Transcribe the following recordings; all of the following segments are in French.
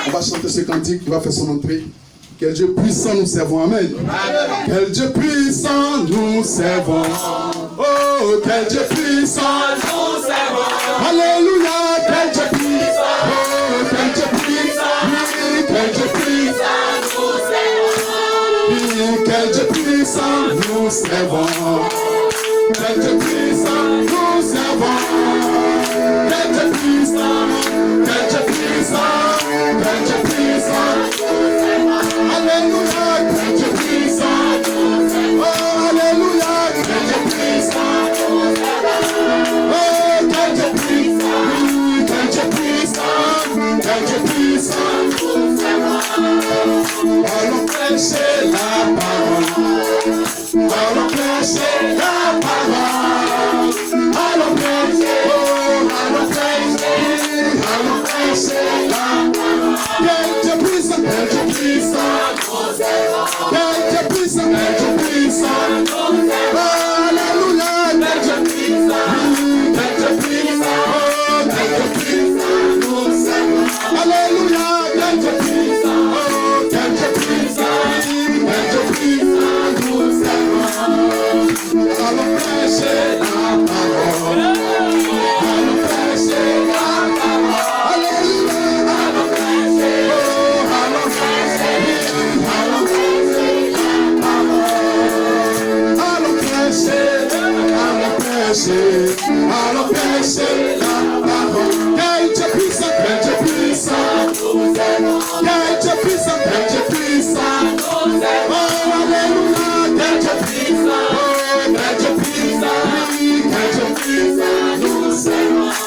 On va chanter ce cantique qui va faire son entrée. Quel Dieu puissant nous servons. Amen. Quel Dieu puissant nous servons. Oh, quel Dieu puissant nous servons. Alléluia. Quel Dieu puissant. Oh, quel Dieu puissant. Oui, quel Dieu puissant nous servons. Oui, quel Dieu puissant nous servons. Quel Dieu puissant nous servons. Quel Dieu puissant. Quel Dieu puissant. Quel Dieu puissant. Alléluia. Quel Dieu puissant. Oh, alléluia. Quel Dieu puissant. Oh, quel Dieu puissant. Quel Dieu puissant. Quel Dieu puissant. Allons prêcher la parole. Allons prêcher la parole. Allons prêcher. Oh, allons prêcher. Allons prêcher la parole. Quel Dieu puissant. Quel Dieu puissant. Quel Dieu puissant. Quel Dieu puissant. Alléluia. Quel Dieu puissant. Quel Dieu puissant. Oh, quel Dieu puissant. Alléluia. Quel Dieu puissant. Oh, quel Dieu puissant. Quel Dieu puissant. Allons prêcher la parole. Allons prêcher la parole. Alléluia. Allons prêcher. Oh, allons prêcher. Allons prêcher la parole. Allons prêcher. Allons prêcher. Allons prêcher la parole. Quel Dieu puissant. Quel Dieu puissant. Quel Dieu puissant. Quel Dieu puissant. Oh, alléluia. Quel Dieu puissant. Quel Dieu puissant. Quel Dieu puissant.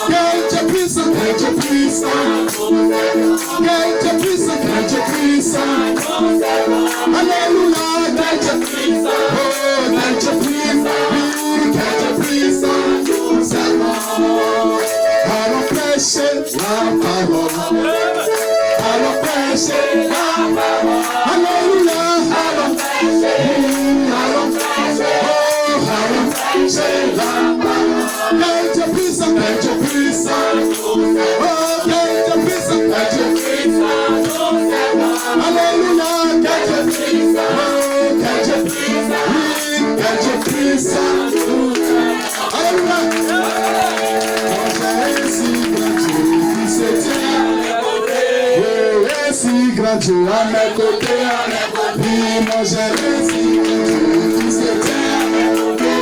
Quel Dieu puissant. Quel Dieu puissant. Quel Dieu puissant. Quel Dieu puissant. Alléluia. Quel Dieu puissant. Oh, quel Dieu puissant. Quel Dieu puissant. Allons prêcher la parole. Allons prêcher la parole. Alléluia. Allons prêcher. Allons prêcher. Oh, allons prêcher la parole. Quel Dieu puissant. Quel Dieu puissant. Oh, quel Dieu puissant. Quel Dieu puissant. Alléluia. Quel Dieu puissant. Oh, quel Dieu puissant. Quel Dieu puissant. Alléluia. Si grand Dieu à mes côtés, oui, moi j'ai réussi, Dieu se tient à mes côtés.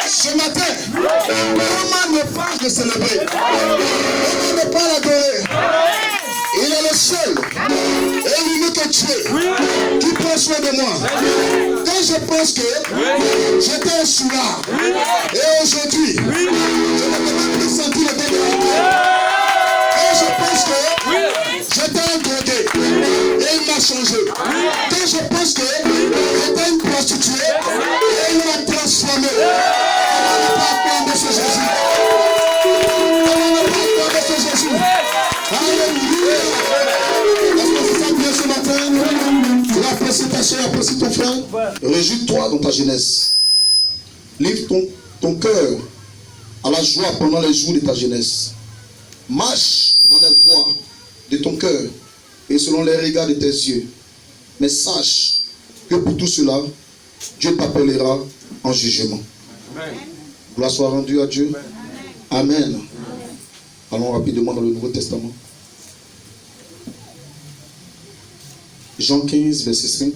Ce matin, comment ne pas le célébrer? Comment ne pas l'adorer? Il est le seul et l'unique Dieu qui prend soin de moi. Quand je pense que j'étais un soulard et aujourd'hui, je ne peux même plus sentir le dégoût. Quand je pense que j'étais un drogué et il m'a changé. Quand je pense que j'étais une prostituée et il m'a transformé. Comment ne pas acclamer ce Jésus? Comment ne pas acclamer ce Jésus? Alléluia. Est-ce que vous êtes bien ce matin? Tu apprécies ta soeur, apprécies ton frère? Réjouis-toi dans ta jeunesse. Livre ton cœur à la joie pendant les jours de ta jeunesse. Marche dans les voies de ton cœur et selon les regards de tes yeux. Mais sache que pour tout cela, Dieu t'appellera en jugement. Amen. Gloire soit rendue à Dieu. Amen. Amen. Allons rapidement dans le Nouveau Testament. Jean 15, verset 5.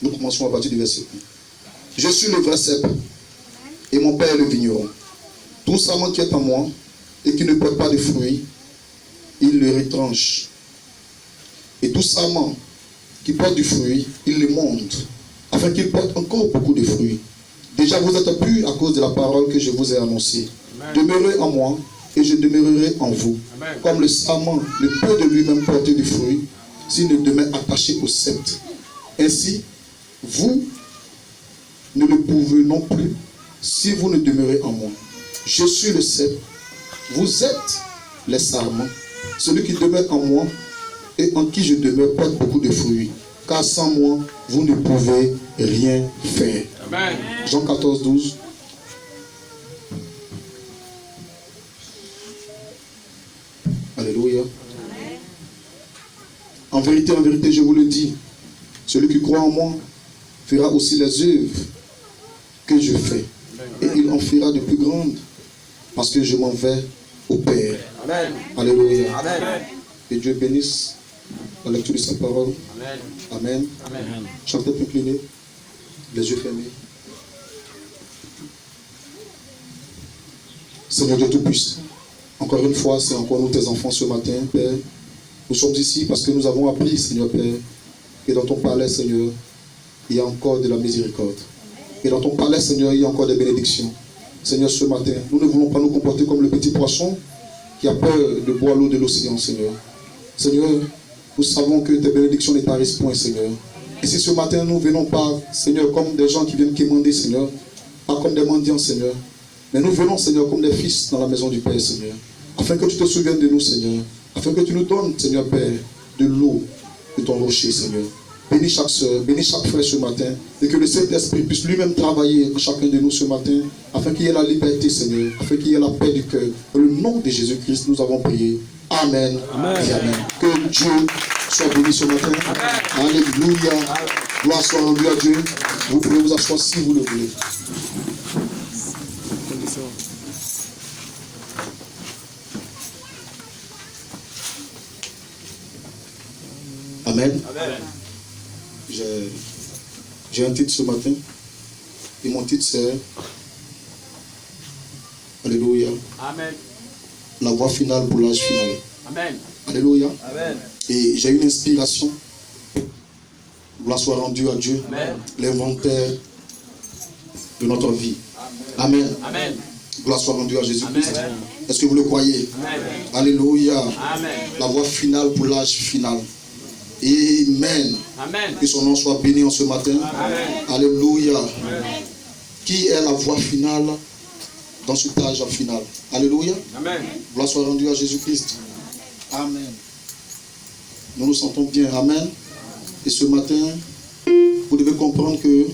Nous commençons à partir du verset 1. Je suis le vrai cep et mon Père est le vigneron. Tout sarment qui est en moi et qui ne porte pas de fruits, il le retranche. Et tout sarment qui porte du fruit, il le monte, afin qu'il porte encore beaucoup de fruits. Déjà vous êtes purs à cause de la parole que je vous ai annoncée. Demeurez en moi et je demeurerai en vous. Amen. Comme le sarment ne peut de lui-même porter du fruit s'il ne demeure attaché au sceptre. Ainsi, vous ne le pouvez non plus si vous ne demeurez en moi. Je suis le sceptre, vous êtes les sarments. Celui qui demeure en moi et en qui je demeure porte beaucoup de fruits. Car sans moi, vous ne pouvez rien faire. Amen. Jean 14, 12. Alléluia. Amen. En vérité, je vous le dis, celui qui croit en moi fera aussi les œuvres que je fais. Et il en fera de plus grandes, parce que je m'en vais au Père. Amen. Alléluia. Amen. Que Dieu bénisse la lecture de sa parole. Amen. Amen. Amen. Chantez incliné, les yeux fermés. Seigneur Dieu Tout-Puissant, encore une fois, c'est encore nous tes enfants ce matin, Père. Nous sommes ici parce que nous avons appris, Seigneur Père, que dans ton palais, Seigneur, il y a encore de la miséricorde. Et dans ton palais, Seigneur, il y a encore des bénédictions. Seigneur, ce matin, nous ne voulons pas nous comporter comme le petit poisson qui a peur de boire l'eau de l'océan, Seigneur. Seigneur, nous savons que tes bénédictions ne tarissent point, Seigneur. Et si ce matin, nous ne venons pas, Seigneur, comme des gens qui viennent quémander, Seigneur, pas comme des mendiants, Seigneur, mais nous venons, Seigneur, comme des fils dans la maison du Père, Seigneur, afin que tu te souviennes de nous, Seigneur, afin que tu nous donnes, Seigneur Père, de l'eau de ton rocher, Seigneur. Bénis chaque soeur, bénis chaque frère ce matin, et que le Saint-Esprit puisse lui-même travailler en chacun de nous ce matin, afin qu'il y ait la liberté, Seigneur, afin qu'il y ait la paix du cœur. Dans le nom de Jésus-Christ, nous avons prié. Amen. Amen. Et amen. Que Dieu soit béni ce matin. Amen. Alléluia. Gloire soit rendue à Dieu. Vous pouvez vous asseoir si vous le voulez. Amen. Amen. J'ai un titre ce matin Et mon titre c'est Alléluia. Amen. La voie finale pour l'âge final. Amen. Alléluia. Amen. Et j'ai une inspiration. Gloire soit rendue à Dieu. Amen. L'inventaire de notre vie. Amen. Amen. Gloire soit rendue à Jésus-Christ. Amen. Est-ce que vous le croyez? Amen. Alléluia. Amen. La voie finale pour l'âge final. Amen. Amen. Que son nom soit béni en ce matin. Amen. Alléluia. Amen. Qui est la voie finale dans cet âge final? Alléluia. Amen. Gloire soit rendue à Jésus-Christ. Amen. Nous nous sentons bien. Amen. Et ce matin, vous devez comprendre que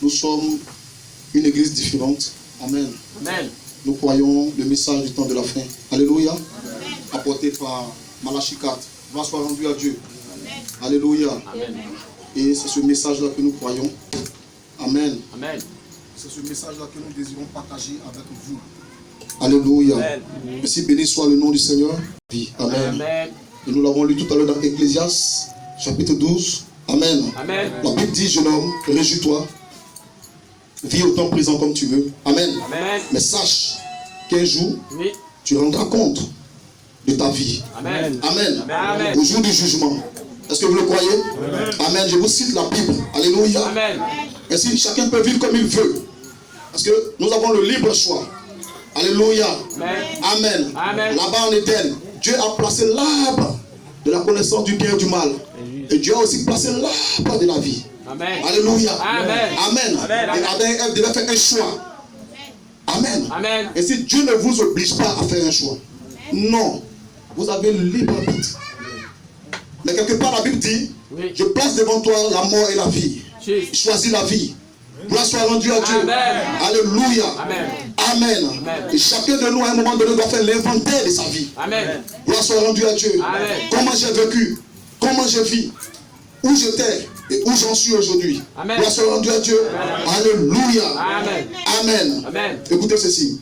nous sommes une église différente. Amen. Amen. Nous croyons le message du temps de la fin. Alléluia. Apporté par Malachie 4. Gloire soit rendue à Dieu. Alléluia. Amen. Et c'est ce message-là que nous croyons. Amen. Amen. C'est ce message-là que nous désirons partager avec vous. Alléluia. Amen. Ainsi béni soit le nom du Seigneur. Amen. Amen. Et nous l'avons lu tout à l'heure dans Ecclésiaste, chapitre 12. Amen. Amen. La Bible dit, jeune homme, réjouis-toi. Vis au temps présent comme tu veux. Amen. Amen. Mais sache qu'un jour, Oui. tu rendras compte de ta vie. Amen. Amen. Amen. Au jour du jugement. Est-ce que vous le croyez? Amen. Je vous cite la Bible. Alléluia. Amen. Ainsi, chacun peut vivre comme il veut. Parce que nous avons le libre choix. Alléluia. Amen. Amen. Amen. Là-bas en Éden, Dieu a placé l'arbre de la connaissance du bien et du mal. Et Dieu a aussi placé l'arbre de la vie. Amen. Alléluia. Amen. Amen. Amen. Et Adam et Ève devaient faire un choix. Amen. Amen. Et si Dieu ne vous oblige pas à faire un choix, non, vous avez le libre arbitre. Mais quelque part, la Bible dit, Oui. je place devant toi la mort et la vie. Jésus. Choisis la vie. Gloire soit rendue à Dieu. Amen. Alléluia. Amen. Amen. Amen. Et chacun de nous, à un moment donné, doit faire l'inventaire de sa vie. Amen. Gloire soit rendue à Dieu. Amen. Comment j'ai vécu, comment je vis, où j'étais et où j'en suis aujourd'hui. Amen. Gloire soit rendue à Dieu. Alléluia. Amen. Amen. Amen. Écoutez ceci.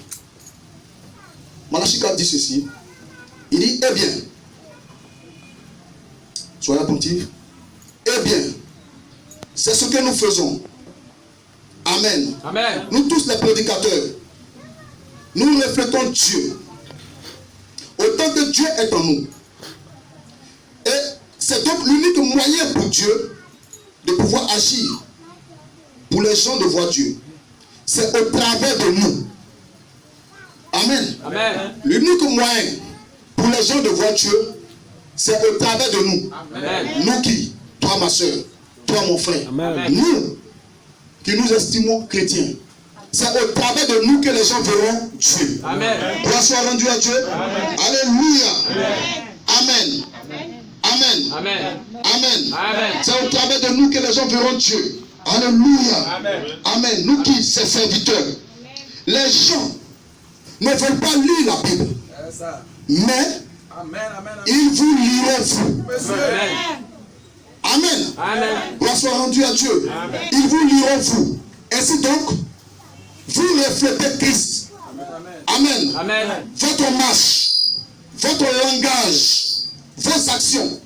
Malachie 4 dit ceci. Il dit, eh bien, soyez attentifs. Eh bien, c'est ce que nous faisons. Amen. Amen. Nous tous les prédicateurs, nous reflétons Dieu. Autant que Dieu est en nous. Et c'est donc l'unique moyen pour Dieu de pouvoir agir. Pour les gens de voir Dieu. C'est au travers de nous. Amen. Amen. L'unique moyen pour les gens de voir Dieu, c'est au travers de nous. Amen. Nous qui? Toi ma soeur, toi mon frère. Amen. Nous qui nous estimons chrétiens. C'est au travers de nous que les gens verront Dieu. Amen. Gloire soit rendue à Dieu. Alléluia. Amen. Amen. Amen. Amen. Amen. C'est au travers de nous que les gens verront Dieu. Alléluia. Amen. Amen. Nous qui, ses serviteurs, les gens ne veulent pas lire la Bible. Mais ils vous liront vous. Amen. Amen. Amen. Gloire soit rendue à Dieu. Ils vous liront vous. Ainsi donc, vous reflétez Christ. Amen. Amen. Votre marche, votre langage, vos actions,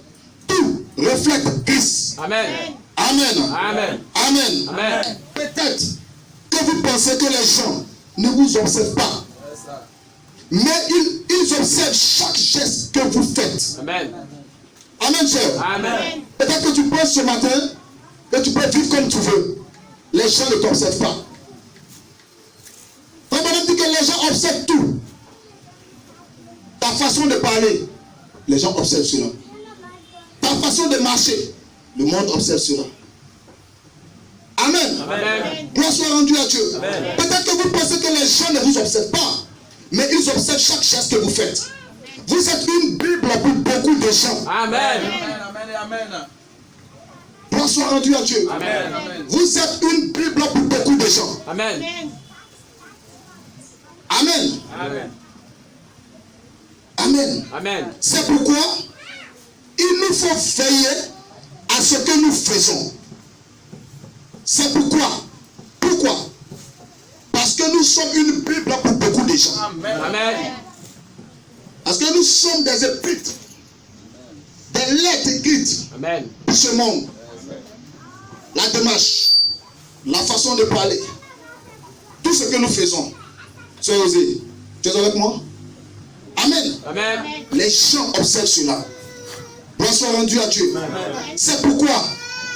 tout reflète Christ. Amen. Amen. Amen. Amen. Amen. Peut-être que vous pensez que les gens ne vous observent pas. Mais ils observent chaque geste que vous faites. Amen. Amen, cher. Amen. Peut-être que tu penses ce matin que tu peux vivre comme tu veux. Les gens ne t'observent pas. Quand on dit que les gens observent tout. Ta façon de parler, les gens observent cela. Ta façon de marcher, le monde observe cela. Amen. Amen. Gloire soit rendue à Dieu. Amen. Peut-être que vous pensez que les gens ne vous observent pas, mais ils observent chaque geste que vous faites. Vous êtes une Bible pour beaucoup de gens. Amen. Gloire soit rendue à Dieu. Amen. Vous êtes une Bible pour beaucoup de gens. Amen. Amen. Amen. Amen. Amen. C'est pourquoi il nous faut veiller à ce que nous faisons. C'est pourquoi. Pourquoi? Parce que nous sommes une Bible pour beaucoup de gens. Amen. Parce que nous sommes des épîtres, des lettres écrites Amen. pour ce monde. La démarche, la façon de parler, que nous faisons. Soyez osés. Tu es avec moi? Amen. Amen. Les gens observent cela. Gloire soit rendue à Dieu. C'est pourquoi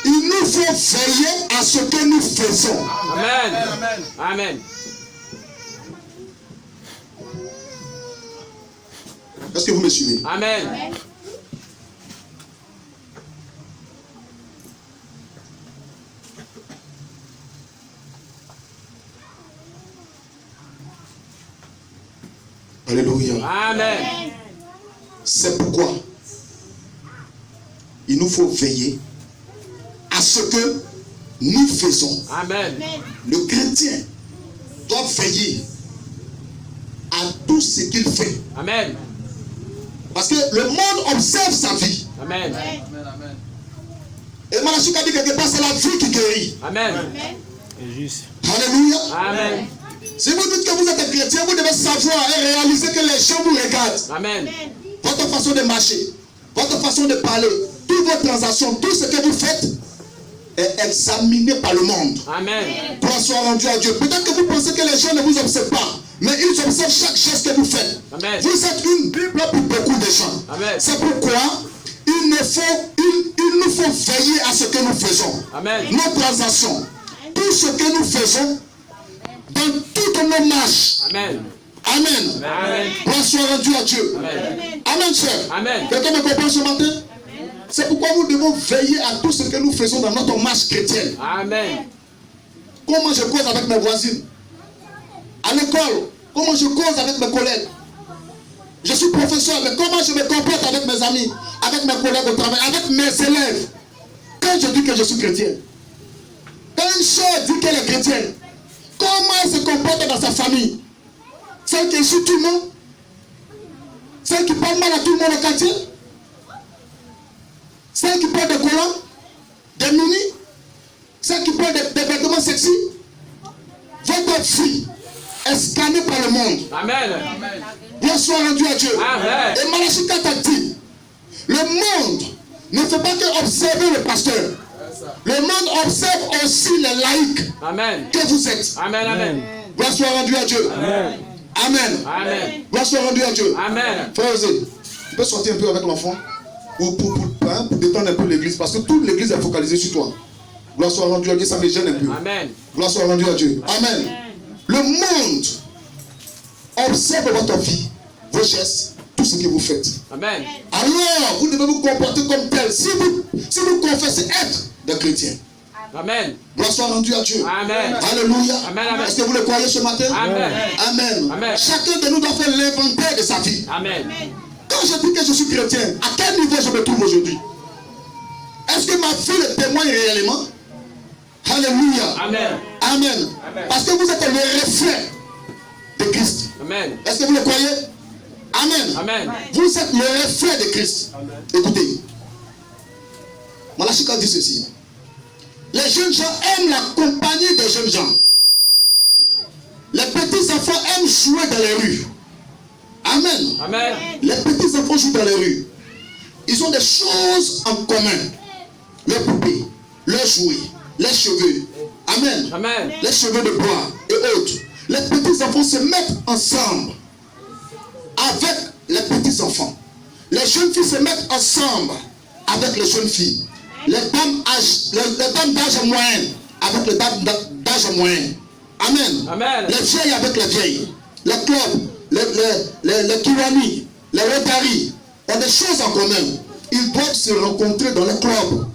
il nous faut veiller à ce que nous faisons. Amen. Amen. Est-ce que vous me suivez? Amen. Alléluia. Amen. C'est pourquoi il nous faut veiller à ce que nous faisons. Amen. Le chrétien doit veiller à tout ce qu'il fait. Amen. Parce que le monde observe sa vie. Amen. Et Malachie a dit quelque part, c'est la vie qui guérit. Amen. Alléluia. Amen. Si vous dites que vous êtes un chrétien, vous devez savoir et réaliser que les gens vous regardent. Amen. Votre façon de marcher, votre façon de parler, toutes vos transactions, tout ce que vous faites est examiné par le monde. Amen. Gloire soit rendue à Dieu. Peut-être que vous pensez que les gens ne vous observent pas, mais ils observent chaque geste que vous faites. Amen. Vous êtes une Bible pour beaucoup de gens. Amen. C'est pourquoi il nous faut veiller à ce que nous faisons. Amen. Nos transactions, tout ce que nous faisons dans toutes nos marches. Amen. Amen. Amen. Gloire soit rendue à Dieu. Amen. Amen, cher. Amen. Quelqu'un me comprend ce matin? C'est pourquoi nous devons veiller à tout ce que nous faisons dans notre marche chrétienne. Amen. Comment je cause avec mes voisines? À l'école, comment je cause avec mes collègues? Je suis professeur, mais comment je me comporte avec mes amis, avec mes collègues au travail, avec mes élèves? Quand je dis que je suis chrétien, quand une soeur dit qu'elle est chrétienne, comment elle se comporte dans sa famille? Celle qui insulte tout le monde? Celle qui parle mal à tout le monde au quartier? Celle qui porte des collants, des mini, celle qui porte des vêtements sexy? Votre fille est scannée par le monde. Amen. Gloire soit rendue à Dieu. Amen. Et Malachie 4 a dit, le monde ne fait pas que observer le pasteur. Le monde observe aussi les laïcs Amen. que vous êtes. Amen. Amen. Gloire soit rendue à Dieu. Amen. Amen. Amen. Gloire soit rendue à Dieu. Amen. Frère Osé, tu peux sortir un peu avec l'enfant pour détendre un peu l'église, parce que toute l'église est focalisée sur toi. Gloire soit rendue à Dieu, ça me gêne un peu. Amen. Gloire soit rendue à Dieu. Amen. Le monde observe votre vie, vos gestes, tout ce que vous faites. Amen. Alors, vous devez vous comporter comme tel. Si vous confessez être des chrétiens. Amen. Gloire soit rendue à Dieu. Amen. Alléluia. Amen, amen. Est-ce que vous le croyez ce matin? Amen. Amen. Amen. Chacun de nous doit faire l'inventaire de sa vie. Amen. Quand je dis que je suis chrétien, à quel niveau je me trouve aujourd'hui? Est-ce que ma vie le témoigne réellement? Alléluia. Amen. Amen. Parce que vous êtes le reflet de Christ. Amen. Est-ce que vous le croyez? Amen. Amen. Vous êtes le reflet de Christ. Écoutez. Malachie dit ceci. Les jeunes gens aiment la compagnie des jeunes gens. Les petits enfants aiment jouer dans les rues. Amen. Amen. Les petits enfants jouent dans les rues. Ils ont des choses en commun. Les poupées, leurs jouets, les cheveux. Amen. Amen. Les cheveux de bois et autres. Les petits enfants se mettent ensemble avec les petits enfants. Les jeunes filles se mettent ensemble avec les jeunes filles. Les dames d'âge moyen avec les dames d'âge moyen. Amen. Amen. Les vieilles avec les vieilles. Les clubs, les kiwani, les rotary ont des choses en commun. Ils doivent se rencontrer dans les clubs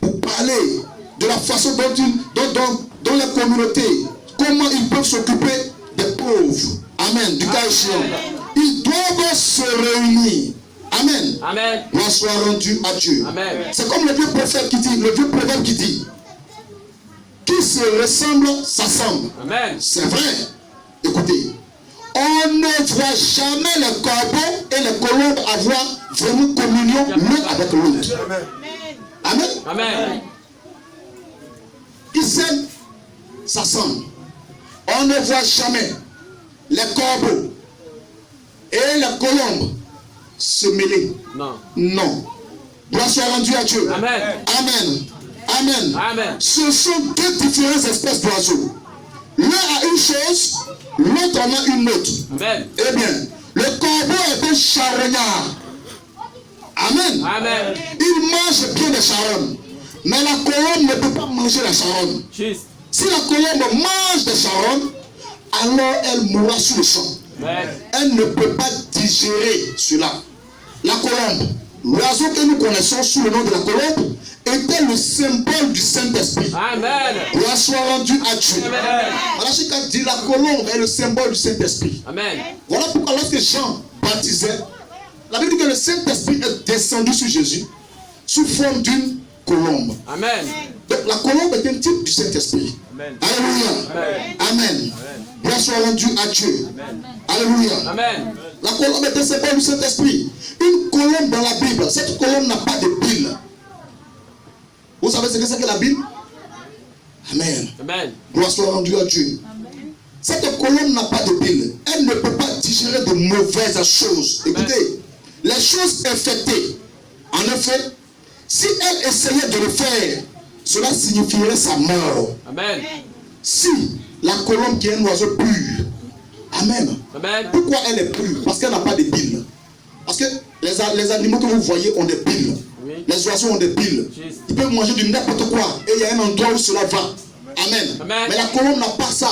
pour parler de la façon dont les communautés, comment ils peuvent s'occuper des pauvres. Amen. Du cas échéant. Ils doivent se réunir. Amen. Amen. Gloire soit rendue à Dieu. Amen. C'est comme le vieux prophète qui dit, le vieux proverbe qui dit, qui se ressemble, s'assemble. Amen. C'est vrai. Écoutez, on ne voit jamais les corbeaux et les colombes avoir vraiment communion l'un avec l'autre. Amen. Amen. Ils s'aiment, s'assemblent. On ne voit jamais les corbeaux et les colombes se mêler. Non. Non. Gloire soit rendue à Dieu. Amen. Amen. Amen. Amen. Ce sont deux différentes espèces d'oiseaux. L'un a une chose, l'autre en a une autre. Amen. Eh bien, le corbeau est un charognard. Amen. Amen. Il mange bien les charognes. Mais la colombe ne peut pas manger la charogne. Juste. Si la colombe mange des charognes, alors elle mourra sur le champ. Amen. Elle ne peut pas digérer cela. La colombe, l'oiseau que nous connaissons sous le nom de la colombe, était le symbole du Saint-Esprit. Amen. Gloire soit rendue à Dieu. Amen. Voilà ce qu'a dit la colombe est le symbole du Saint-Esprit. Amen. Voilà pourquoi lorsque Jean baptisait, la Bible dit que le Saint-Esprit est descendu sur Jésus sous forme d'une colombe. Amen. Donc la colombe est un type du Saint-Esprit. Amen. Alléluia. Amen. Gloire soit rendue à Dieu. Alléluia. Amen. La colombe est un symbole du Saint-Esprit. Une colombe dans la Bible, cette colombe n'a pas de pile. Vous savez ce que c'est que la Bible? Amen. Amen. Gloire soit rendue à Dieu. Cette colombe n'a pas de pile. Elle ne peut pas digérer de mauvaises choses. Écoutez, les choses infectées, en effet, si elle essayait de le faire, cela signifierait sa mort. Amen. Si la colombe qui est un oiseau pur, amen. Amen. Pourquoi elle est pure? Parce qu'elle n'a pas de piles. Parce que les animaux que vous voyez ont des piles. Oui. Les oiseaux ont des piles. Juste. Ils peuvent manger du n'importe quoi. Et il y a un endroit où cela va. Amen. Amen. Mais la colombe n'a pas ça.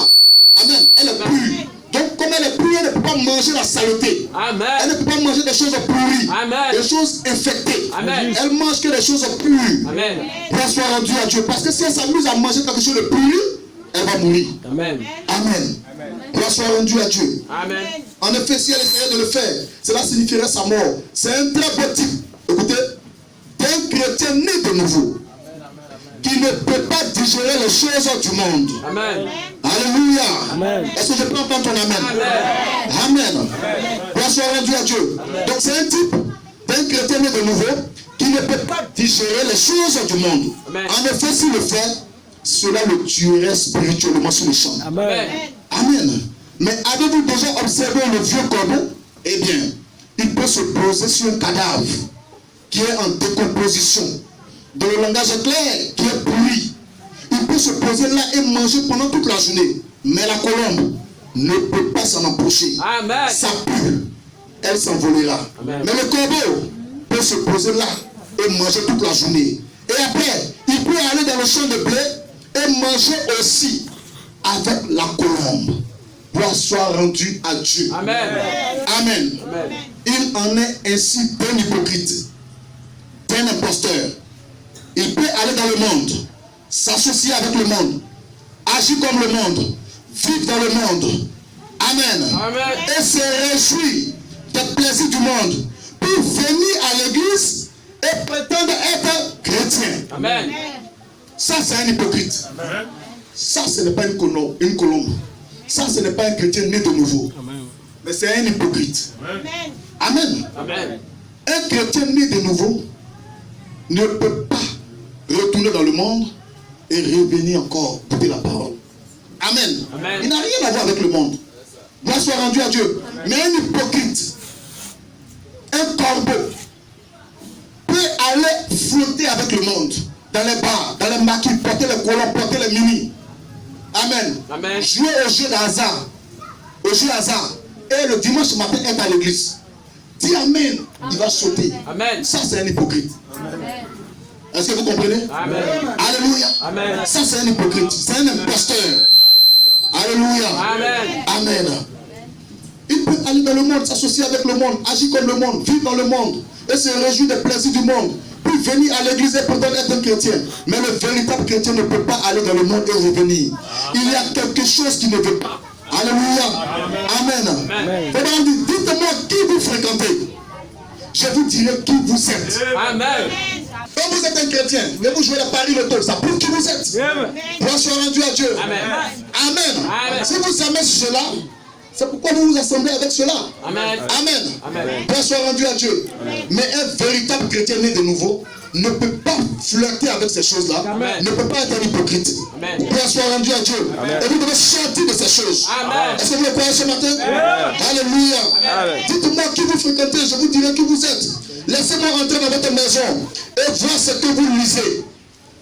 Amen. Elle est pure. Donc comme elle est pure, elle ne peut pas manger la saleté. Elle Amen. ne peut pas manger des choses pourries. Amen. Des choses infectées. Amen. Elle mange que des choses pures. Amen. Gloire soit rendue à Dieu. Parce que si elle s'amuse à manger quelque chose de pur, elle va mourir. Amen. Amen. Gloire soit rendue à Dieu. Amen. En effet, si elle essayait de le faire, cela signifierait sa mort. C'est un très beau type, écoutez, d'un chrétien né de nouveau, qui ne peut pas digérer les choses du monde. Amen. Alléluia. Amen. Est-ce que je peux entendre ton amen? Amen. Amen. Gloire soit rendue à Dieu. Donc c'est un type d'un chrétien né de nouveau qui ne peut pas digérer les choses du monde. Amen. En effet, s'il le fait, cela le tuerait spirituellement sur le champ. Amen. Amen. Mais avez-vous déjà observé le vieux corbeau? Eh bien, il peut se poser sur un cadavre qui est en décomposition. Dans le langage clair, qui est pourri. Il peut se poser là et manger pendant toute la journée. Mais la colombe ne peut pas s'en approcher. Amen. Ça pue. Elle s'envolera. Amen. Mais le corbeau peut se poser là et manger toute la journée. Et après, il peut aller dans le champ de blé et manger aussi avec la colombe. Gloire soit rendue à Dieu. Amen. Amen. Amen. Il en est ainsi d'un hypocrite, d'un imposteur. Il peut aller dans le monde, s'associer avec le monde, agir comme le monde, vivre dans le monde. Amen. Amen. Et se réjouir des plaisirs du monde pour venir à l'église et prétendre être chrétien. Amen. Ça, c'est un hypocrite. Ça, ce n'est pas une colombe. Ça, ce n'est pas un chrétien né de nouveau. Mais c'est un hypocrite. Amen. Amen. Un chrétien né de nouveau ne peut pas retourner dans le monde et revenir encore porter la parole. Amen. Amen. Il n'a rien à voir avec le monde. Gloire soit rendue à Dieu. Mais un hypocrite, un corbeau, peut aller flotter avec le monde, dans les bars, dans les maquis, porter les colons, porter les mini. Amen. Amen. Jouer au jeu d'hasard. Au jeu hasard. Et le dimanche matin être à l'église. Dis Amen. Il va sauter. Amen. Ça, c'est un hypocrite. Est-ce que vous comprenez? Amen. Alléluia. Amen. Ça, c'est un hypocrite. C'est un imposteur. Alléluia. Amen. Amen. Il peut aller dans le monde, s'associer avec le monde, agir comme le monde, vivre dans le monde et se réjouir des plaisirs du monde. Puis venir à l'église et prétendre être un chrétien. Mais le véritable chrétien ne peut pas aller dans le monde et revenir. Il y a quelque chose qui ne veut pas. Alléluia. Amen. Amen. Dites-moi qui vous fréquentez. Je vous dirai qui vous êtes. Amen. Quand vous êtes un chrétien, mais vous jouez la Paris Loto, ça prouve qui vous êtes. Gloire soit rendue à Dieu. Amen. Amen. Amen. Si vous aimez cela, c'est pourquoi vous vous assemblez avec cela. Amen. Amen. Amen. Gloire soit rendue à Dieu. Mais un véritable chrétien né de nouveau ne peut pas flirter avec ces choses-là, Amen. ne peut pas être un hypocrite. Amen. Gloire soit rendue à Dieu. Et vous devez sortir de ces choses. Amen. Est-ce que vous le croyez ce matin? Alléluia. Dites-moi qui vous fréquentez, je vous dirai qui vous êtes. Laissez-moi entrer dans votre maison et voir ce que vous lisez.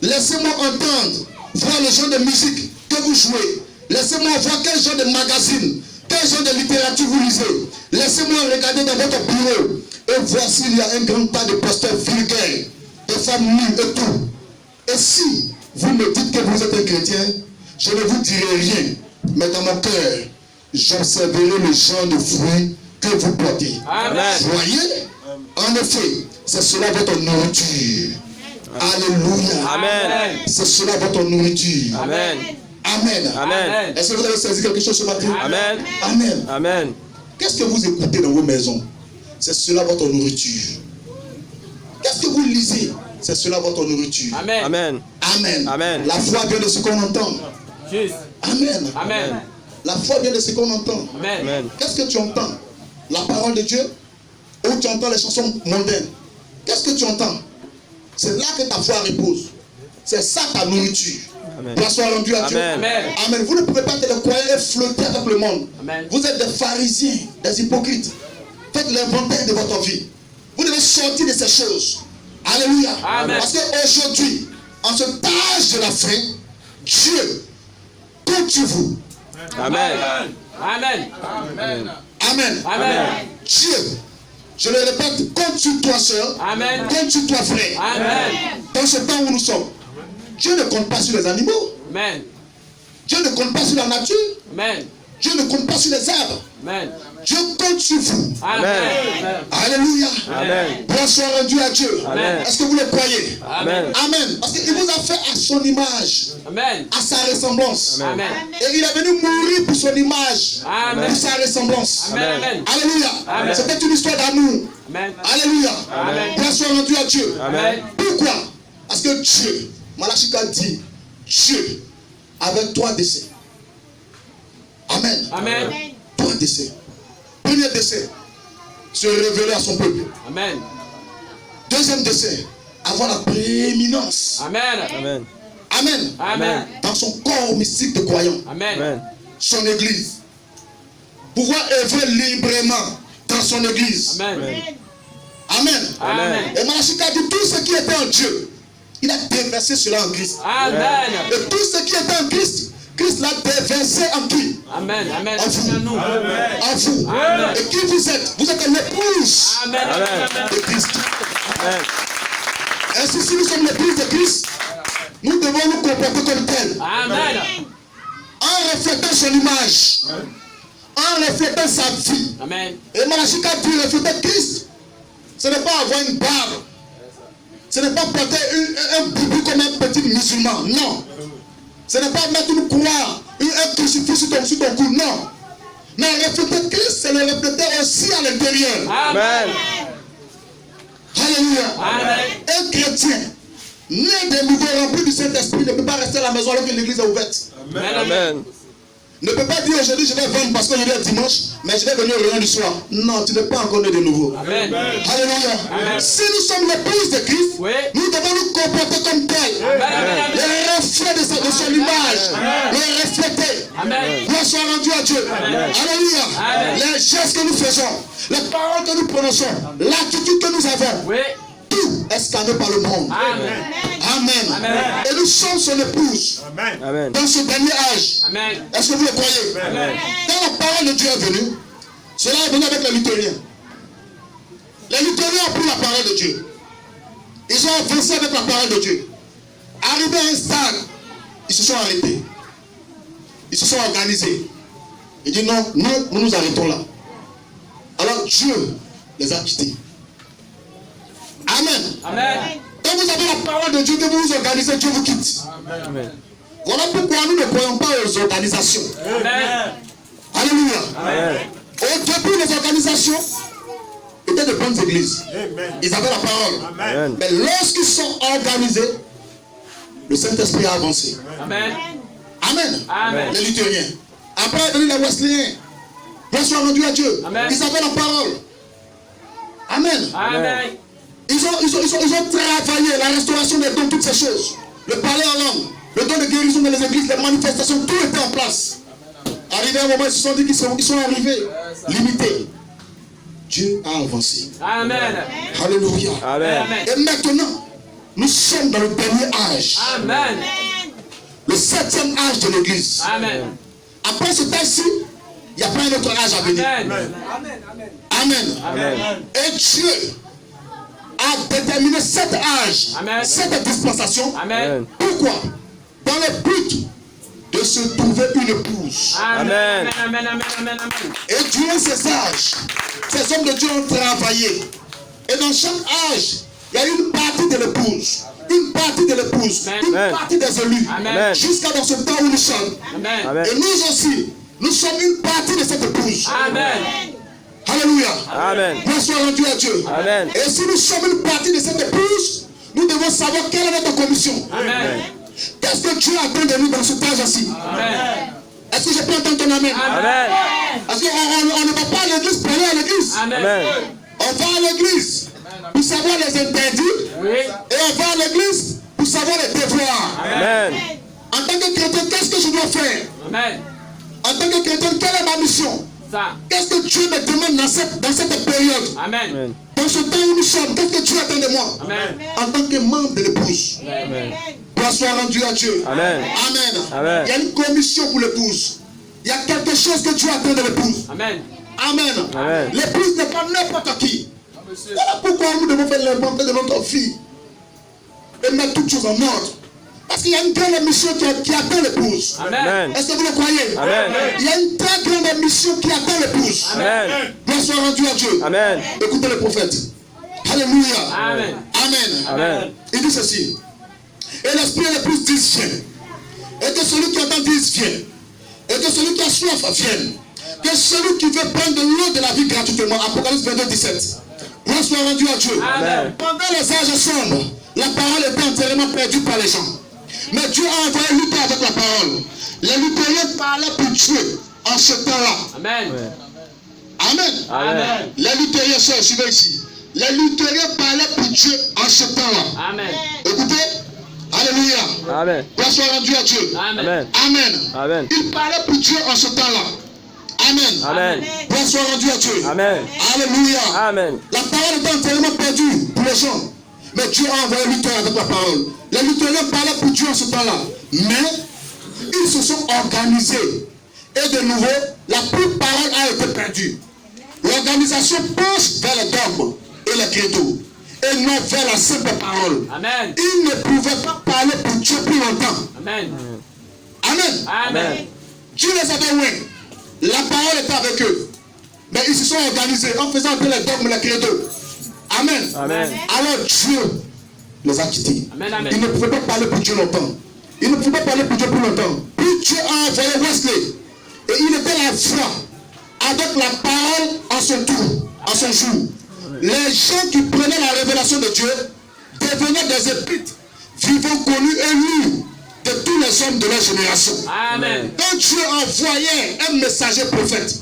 Laissez-moi entendre, voir les genres de musique que vous jouez. Laissez-moi voir quel genre de magazine, quel genre de littérature vous lisez. Laissez-moi regarder dans votre bureau. Et voici, il y a un grand tas de pasteurs vulgaires, de femmes nues et tout. Et si vous me dites que vous êtes un chrétien, je ne vous dirai rien. Mais dans mon cœur, j'observerai le genre de fruits que vous portez. Amen. Voyez, en effet, c'est cela votre nourriture. Alléluia. Amen. C'est cela votre nourriture. Amen. Amen. Amen. Est-ce que vous avez saisi quelque chose ce matin? Amen. Amen. Amen. Qu'est-ce que vous écoutez dans vos maisons? C'est cela votre nourriture. Qu'est-ce que vous lisez? C'est cela votre nourriture. Amen. Amen. Amen. Amen. La foi vient de ce qu'on entend. Juste. Amen. Amen. La foi vient de ce qu'on entend. Amen. Amen. Qu'est-ce que tu entends? La parole de Dieu? Ou tu entends les chansons mondaines? Qu'est-ce que tu entends? C'est là que ta foi repose. C'est ça ta nourriture. Amen. Gloire soit rendue à Dieu. Amen. Amen. Vous ne pouvez pas être croyant et flotter avec le monde. Amen. Vous êtes des pharisiens, des hypocrites. Faites l'inventaire de votre vie. Vous devez sortir de ces choses. Alléluia. Amen. Parce qu'aujourd'hui, en ce âge de la fin, Dieu compte sur vous. Amen. Amen. Amen. Amen. Dieu, je le répète, compte sur toi, soeur. Amen. Compte sur toi, frère. Amen. Dans ce temps où nous sommes, Dieu ne compte pas sur les animaux. Amen. Dieu ne compte pas sur la nature. Amen. Dieu ne compte pas sur les arbres. Amen. Dieu compte sur vous. Amen. Alléluia. Amen. Gloire soit rendue à Dieu. Amen. Est-ce que vous le croyez? Amen. Amen. Parce qu'il vous a fait à son image, Amen. à sa ressemblance. Amen. Et il est venu mourir pour son image, Amen. pour sa ressemblance. Amen. Alléluia. Amen. C'était une histoire d'amour. Amen. Alléluia. Amen. Gloire soit rendue à Dieu. Amen. Pourquoi? Parce que Dieu, Malachika dit, Dieu avait 3 décès. Amen. Amen. 3 décès. Premier décès, se révéler à son peuple. Amen. Deuxième décès, avoir la prééminence. Amen. Amen. Amen. Amen. Dans son corps mystique de croyant, Amen. Amen. son église. Pouvoir œuvrer librement dans son église. Amen. Amen. Amen. Et Malachika dit tout ce qui était en Dieu, il a déversé cela en Christ. Amen. Et tout ce qui était en Christ, Christ l'a déversé en qui? Amen. Amen. En vous. Nous. En vous. Amen. Et qui vous êtes? Vous êtes l'épouse Amen. de Christ. Amen. Ainsi, si nous sommes l'épouse de Christ, nous devons nous comporter comme tel. Amen. En reflétant son image, en reflétant sa vie. Amen. Et Malachika dit refléter Christ, ce n'est pas avoir une barbe, ce n'est pas porter un boubou comme un petit musulman, non. Ce n'est pas mettre une croix, un crucifix sur ton cou, non. Mais refléter Christ, c'est le refléter aussi à l'intérieur. Amen. Alléluia. Amen. Un chrétien, né de nouveau, rempli du Saint-Esprit, ne peut pas rester à la maison alors que l'église est ouverte. Amen. Ne peut pas dire aujourd'hui je vais vendre parce que je vais dimanche, mais je vais venir au réunion du soir. Non, tu n'es pas encore né de nouveau. Amen. Alléluia. Amen. Si nous sommes l'épouse de Christ, Oui. nous devons nous comporter comme tel. Amen. Les reflets de son image. Les refléter. Amen. Gloire soit rendue à Dieu. Alléluia. Amen. Les gestes que nous faisons, les paroles que nous prononçons, l'attitude que nous avons, Oui. tout est scanné par le monde. Amen. Amen. Amen. Et nous sommes son épouse Amen. dans ce dernier âge. Amen. Est-ce que vous le croyez? Amen. Quand la parole de Dieu est venue, cela est venu avec les luthériens. Les luthériens ont pris la parole de Dieu. Ils ont avancé avec la parole de Dieu. Arrivé à un stade, ils se sont arrêtés. Ils se sont organisés. Ils disent non, nous nous arrêtons là. Alors Dieu les a quittés. Amen. Amen. Quand vous avez la parole de Dieu, que vous vous organisez, Dieu vous quitte. Amen. Voilà pourquoi nous ne croyons pas aux organisations. Amen. Alléluia. Amen. Au début, les organisations étaient de bonnes églises. Ils avaient la parole. Amen. Mais lorsqu'ils sont organisés, le Saint-Esprit a avancé. Amen. Amen. Amen. Les luthériens. Après est venu les Wesleyens. Gloire soit rendue à Dieu. Amen. Ils avaient la parole. Amen. Amen. Ils ont travaillé la restauration des dons, toutes ces choses. Le parler en langue, le don de guérison dans les églises, les manifestations, tout était en place. Arrivé à un moment, ils se sont dit qu'ils sont arrivés, limités. Dieu a avancé. Amen. Alléluia. Amen. Et maintenant, nous sommes dans le dernier âge, Amen. le 7e âge de l'église. Amen. Après cet âge-ci, il n'y a pas un autre âge à venir. Amen. Amen. Et Dieu a déterminé cet âge, Amen. cette dispensation. Amen. Pourquoi? Dans le but de se trouver une épouse. Amen. Amen. Amen. Amen. Amen. Et durant ces âges, ces hommes de Dieu ont travaillé. Et dans chaque âge, il y a une partie de l'épouse, une partie de l'épouse, une Amen. partie des élus. Amen. Jusqu'à dans ce temps où nous sommes. Amen. Amen. Et nous aussi, nous sommes une partie de cette épouse. Amen. Alléluia. Amen. Gloire soit rendue à Dieu. Amen. Et si nous sommes une partie de cette épouse, nous devons savoir quelle est notre commission. Amen. Qu'est-ce que Dieu attend de nous dans cet âge-ci? Amen. Est-ce que je peux entendre ton amen? Amen. Parce qu'on ne va pas à l'église, parler à l'église. Amen. On va à l'église pour savoir les interdits. Oui. Et on va à l'église pour savoir les devoirs. Amen. En tant que chrétien, qu'est-ce que je dois faire? Amen. En tant que chrétien, quelle est ma mission? Ça. Qu'est-ce que Dieu me demande dans cette période? Amen. Dans ce temps où nous sommes, qu'est-ce que Dieu attend de moi? Amen. En tant que membre de l'épouse. Amen. Gloire soit rendue à Dieu. Amen. Amen. Amen. Il y a une commission pour l'épouse. Il y a quelque chose que Dieu attend de l'épouse. Amen. Amen. Amen. L'épouse n'est pas n'importe qui. Voilà pourquoi nous devons faire l'inventaire de notre fille et mettre toutes choses en ordre. Parce qu'il y a une grande mission qui attend l'épouse. Amen. Est-ce que vous le croyez? Amen. Il y a une très grande mission qui attend l'épouse. Amen. Gloire soit rendue à Dieu. Amen. Écoutez le prophète. Alléluia. Amen. Amen. Amen. Il dit ceci. Et l'esprit de l'épouse dit viens. Et que celui qui entend dise viens. Et que celui qui a soif vienne. Que celui qui veut prendre de l'eau de la vie gratuitement. Apocalypse 22, 17. Gloire soit rendue à Dieu. Amen. Pendant les âges sombres, la parole était entièrement perdue par les gens. Mais Dieu a envoyé Luther avec la parole. Les luthériens parlaient pour Dieu en ce temps-là. Amen. Amen. Amen. Les luthériens, suivez ici. Les luthériens parlaient pour Dieu en ce temps-là. Amen. Écoutez. Alléluia. Amen. Gloire soit rendue à Dieu. Amen. Amen. Amen. Ils parlaient pour Dieu en ce temps-là. Amen. Amen. Gloire soit rendue à Dieu. Amen. Alléluia. Amen. La parole était entièrement perdue pour les gens. Mais Dieu a envoyé Luther avec la parole. Les luthériens parlaient pour Dieu en ce temps-là. Mais ils se sont organisés. Et de nouveau, la pure parole a été perdue. L'organisation penche vers les dogmes et les credos. Et non vers la simple parole. Amen. Ils ne pouvaient pas parler pour Dieu plus longtemps. Amen. Amen. Amen. Dieu les avait oués. La parole était avec eux. Mais ils se sont organisés en faisant entrer les dogmes et les credos. Amen. Amen. Alors Dieu les a quittés. Amen, amen. Ils ne pouvaient pas parler pour Dieu longtemps. Ils ne pouvaient pas parler pour Dieu plus longtemps. Puis Dieu a envoyé Wesley. Et il était la foi avec la parole en son tour, en son jour. Les gens qui prenaient la révélation de Dieu devenaient des épîtres vivants, connus et lus de tous les hommes de leur génération. Amen. Quand Dieu envoyait un messager prophète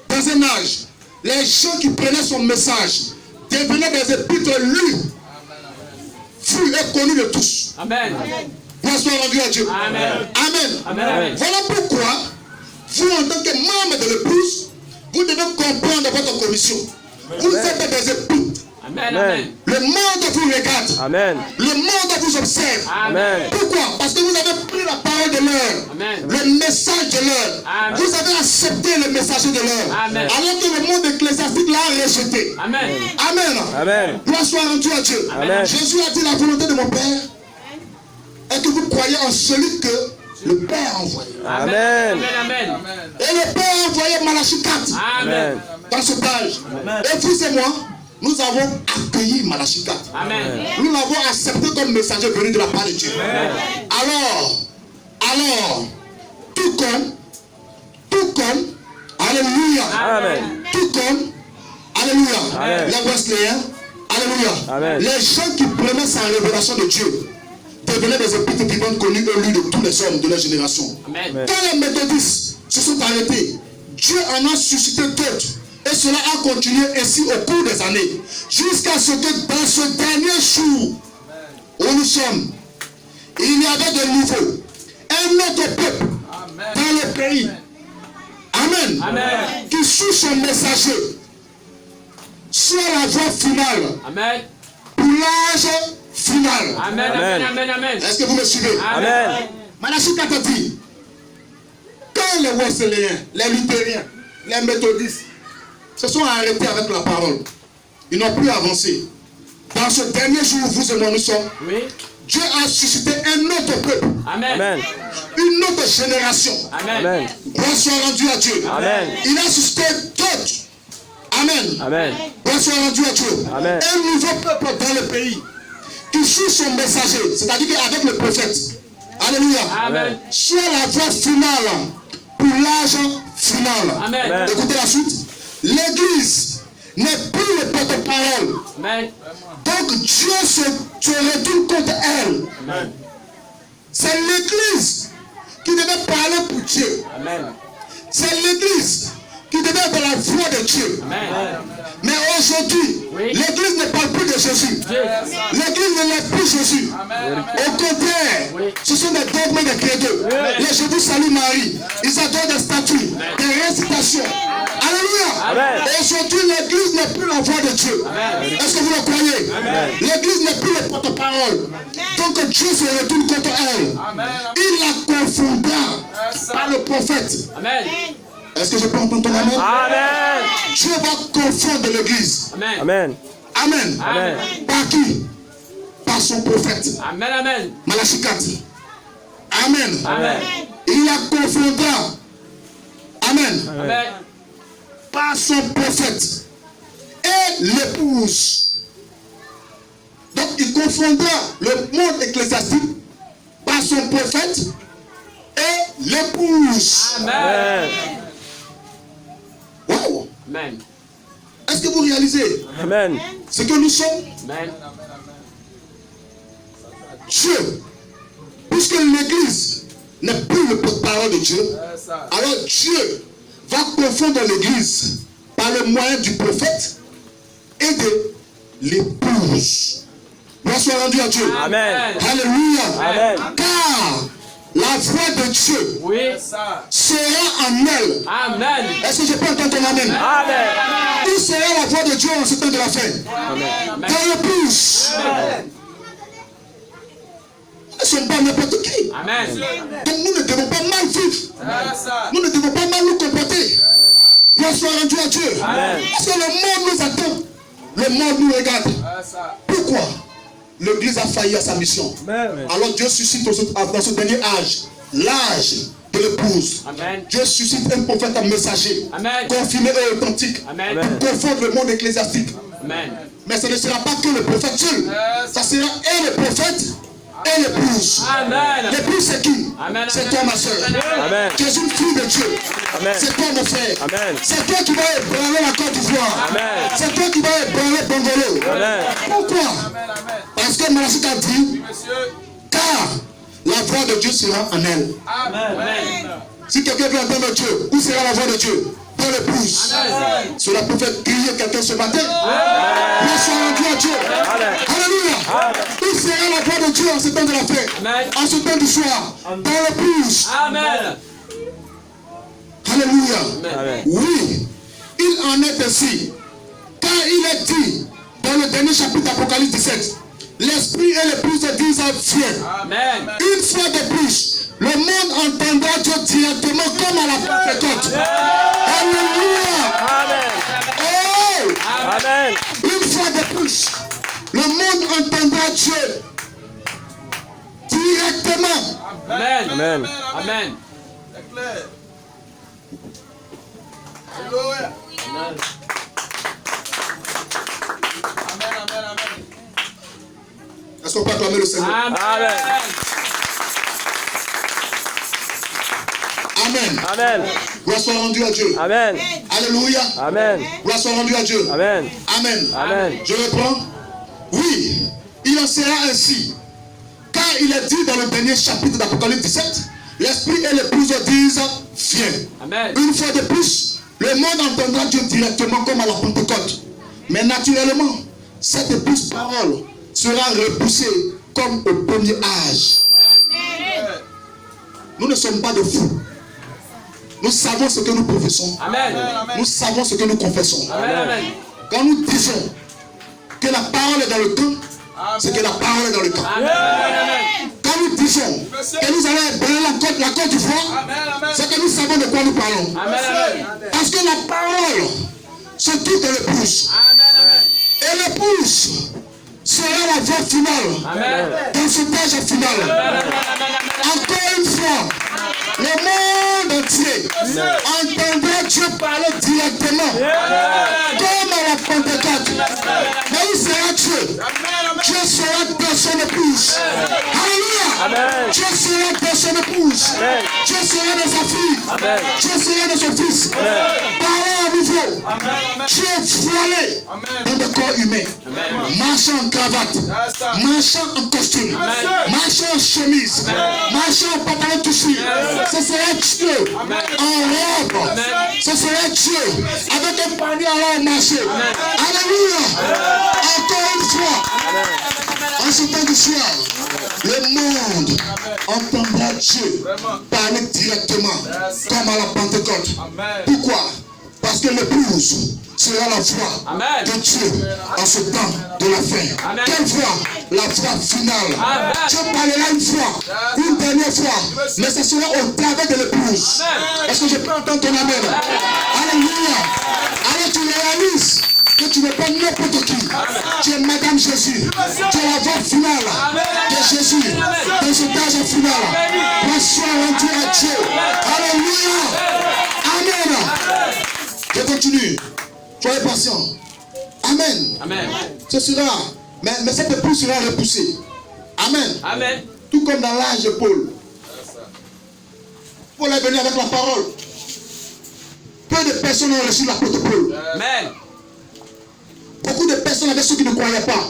dans un âge, les gens qui prenaient son message devenaient des épîtres lus, vus et connus de tous. Amen. Gloire soit rendue à Dieu. Amen. Amen. Amen. Voilà pourquoi, vous en tant que membre de l'épouse, vous devez comprendre votre commission. Vous êtes des épîtres. Amen. Amen. Le monde vous regarde. Amen. Le monde vous observe. Amen. Pourquoi? Parce que vous avez pris la parole de l'heure, Amen. le message de l'heure. Amen. Vous avez accepté le messager de l'heure. Amen. Alors que le monde ecclésiastique l'a rejeté. Amen. Amen. Amen. Gloire soit rendue à Dieu. Amen. Jésus a dit la volonté de mon Père est que vous croyez en celui que le Père a envoyé. Amen. Amen. Et le Père a envoyé Malachie 4 Amen. dans ce page. Et vous et moi, nous avons accueilli Malachie 4. Amen. Nous l'avons accepté comme messager venu de la part de Dieu. Alors, tout comme, alléluia, Amen. tout comme, alléluia, Amen. les Wesleyens, alléluia, Amen. les gens qui prenaient sa révélation de Dieu devenaient des épîtres vivantes connus et lus de tous les hommes de leur génération. Amen. Quand les méthodistes se sont arrêtés, Dieu en a suscité d'autres. Et cela a continué ainsi au cours des années. Jusqu'à ce que dans ce dernier jour où nous sommes, il y avait de nouveau un autre peuple dans le pays. Amen. Amen. Qui sous son messager soit la voie finale Amen. pour l'âge final. Amen. Amen. Amen. Amen. Est-ce que vous me suivez? Amen. Malachie 4 dit, quand quand les Wesleyiens, les luthériens, les méthodistes se sont arrêtés avec la parole, ils n'ont plus avancé. Dans ce dernier jour où vous et moi nous sommes, Oui. Dieu a suscité un autre peuple, Amen. Amen. une autre génération. Amen. Amen. Gloire soit rendue à Dieu. Amen. Il a suscité d'autres. Amen. Amen. Gloire soit rendue à Dieu. Amen. Un nouveau peuple dans le pays qui suit son messager, c'est-à-dire qu'avec le prophète. Alléluia. Amen. Soit la voie finale pour l'âge final. Amen. Écoutez la suite. L'église n'est plus le porte-parole. Amen. Donc Dieu se retourne contre elle. Amen. C'est l'église qui devait parler pour Dieu. Amen. C'est l'église qui devait être la voix de Dieu. Amen. Mais aujourd'hui, Oui. l'église ne parle plus de Jésus. L'église ne lève plus Jésus. Au contraire, Oui. ce sont des dogmes de credo. Les Je vous salue Marie. Ils adorent des statues, des récitations. Alléluia. Amen. Aujourd'hui, l'église n'est plus la voix de Dieu. Est-ce que vous le croyez? L'église n'est plus le porte-parole. Donc Dieu se retourne contre elle. Il la confondra par le prophète. Amen. Est-ce que je peux entendre ton amen? Amen. Dieu va confondre l'église. Amen. Amen. Amen. Amen. Par qui? Par son prophète. Amen. Amen. Malachie 4. Amen. Amen. Il la confondra. Amen. Amen. Par son prophète et l'épouse. Donc il confondra le monde ecclésiastique par son prophète et l'épouse. Amen. Wow. Amen. Est-ce que vous réalisez Amen. ce que nous sommes? Amen. Dieu, puisque l'église n'est plus le porte-parole de Dieu, alors Dieu va confondre l'église par le moyen du prophète et de l'épouse. Gloire soit rendue à Dieu. Amen. Alléluia. Amen. Car la voix de Dieu Oui. sera en elle. Amen. Est-ce que je peux entendre ton amen? Amen. Où sera la voix de Dieu en ce temps de la fin? Amen. Dans l'épouse. Elles ne sont pas n'importe qui. Amen. Donc nous ne devons pas mal vivre. Nous ne devons pas mal nous comporter. Gloire soit rendue à Dieu. Amen. Parce que le monde nous attend. Le monde nous regarde. Pourquoi? L'église a failli à sa mission. Alors Dieu suscite dans ce dernier âge, l'âge de l'épouse. Amen. Dieu suscite un prophète, un messager, Amen. confirmé et authentique, Amen. pour confondre le monde ecclésiastique. Amen. Mais ce ne sera pas que le prophète seul. Ça sera et le prophète et l'épouse. Amen. L'épouse c'est qui? Amen. C'est toi ma soeur. Amen. Tu es une fille de Dieu. Amen. C'est toi mon frère. Amen. C'est toi qui vas ébranler la Côte d'Ivoire. Amen. C'est toi qui vas ébranler Bongolo. Amen. Pourquoi? Parce que Malachie a dit, car la voix de Dieu sera en elle. Amen. Si quelqu'un veut entendre Dieu, où sera la voix de Dieu? Dans l'épouse. Cela peut faire crier quelqu'un ce matin. Gloire soit rendue à Dieu. Alléluia. Où sera la voix de Dieu en ce temps de la fête? Amen. En ce temps du soir? Dans l'épouse. Amen. Alléluia. Amen. Oui, il en est ainsi. Car il est dit dans le dernier chapitre d'Apocalypse 17, l'esprit et l'épouse disent viens. Amen. Une fois de plus, le monde entendra Dieu directement comme à la Pentecôte. Alléluia. Amen. Oh, Amen. une fois de plus, le monde entendra Dieu directement. Amen. Amen. Amen. Est-ce qu'on peut acclamer le Seigneur? Amen. Amen. Amen. Gloire soit rendue à Dieu. Amen. Alléluia. Amen. Gloire soit rendue à Dieu. Amen. Amen. Amen. Je reprends. Oui, il en sera ainsi. Car il est dit dans le dernier chapitre d'Apocalypse 17, l'esprit et l'épouse disent viens. Amen. Une fois de plus, le monde entendra Dieu directement comme à la Pentecôte. Mais naturellement, cette épouse parole sera repoussée comme au premier âge. Nous ne sommes pas de fous. Nous savons ce que nous professons. Amen. Nous savons ce que nous confessons. Amen. Quand nous disons que la parole est dans le camp, c'est que la parole est dans le camp. Amen. quand nous disons que nous allons ébranler la côte du froid, c'est que nous savons de quoi nous parlons. Parce que la parole se trouve dans l'épouse. Et l'épouse sera la voie finale dans ce âge final. Encore une fois, le monde entier entendra Dieu parler directement, comme à la Pentecôte. Mais où sera Dieu? Dieu sera dans son épouse. Alléluia! Dieu sera dans son épouse. Dieu sera dans sa fille. Dieu sera dans son fils. Parlons à nouveau. Dieu voilé dans le corps humain, marchant en cravate, marchant en costume, marchant en chemise, marchant en pantalon touché. Ce sera Dieu en robe. Ce sera Dieu avec un panier à l'heure marché. Alléluia! Encore une fois, en ce temps du soir, le monde entendra Dieu parler directement comme à la Pentecôte. Pourquoi? Parce que l'épouse sera la voix de Dieu en ce temps de la fin. Quelle voix? La voix finale. Dieu parlera une fois, une dernière fois, mais ce sera au travers de l'épouse. Est-ce que je peux entendre ton amen? Alléluia. Alors tu réalises que tu n'es pas n'importe qui. Tu es Madame Jésus. Tu es la voix finale de Jésus dans ce âge final. La sois rendue à Dieu. Alléluia. Amen. Je continue. Soyez patient. Amen. Amen. Ce sera, mais cette épouse sera repoussée. Amen. Amen. Tout comme dans l'âge de Paul. Paul est venu avec la parole. Peu de personnes ont reçu l'apôtre Paul. Amen. Beaucoup de personnes avaient ceux qui ne croyaient pas.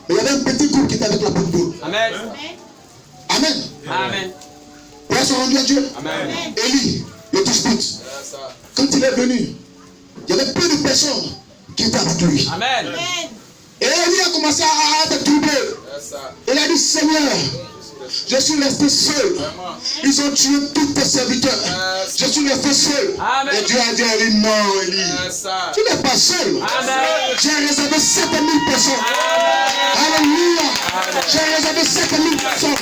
Mais il y avait un petit groupe qui était avec l'apôtre Paul. Amen. Amen. Amen. Grâce rendu à Dieu. Amen. Élie, le dispute. Quand il est venu, il y avait peu de personnes qui étaient avec lui. Amen. Et Élie a commencé à être troublé. Il a dit, Seigneur, je suis resté seul. Ils ont tué tous tes serviteurs. Je suis resté seul. Amen. Et Dieu a dit à Élie, non, Élie, tu n'es pas seul. J'ai réservé 7000 personnes. Alléluia. J'ai réservé 7000 personnes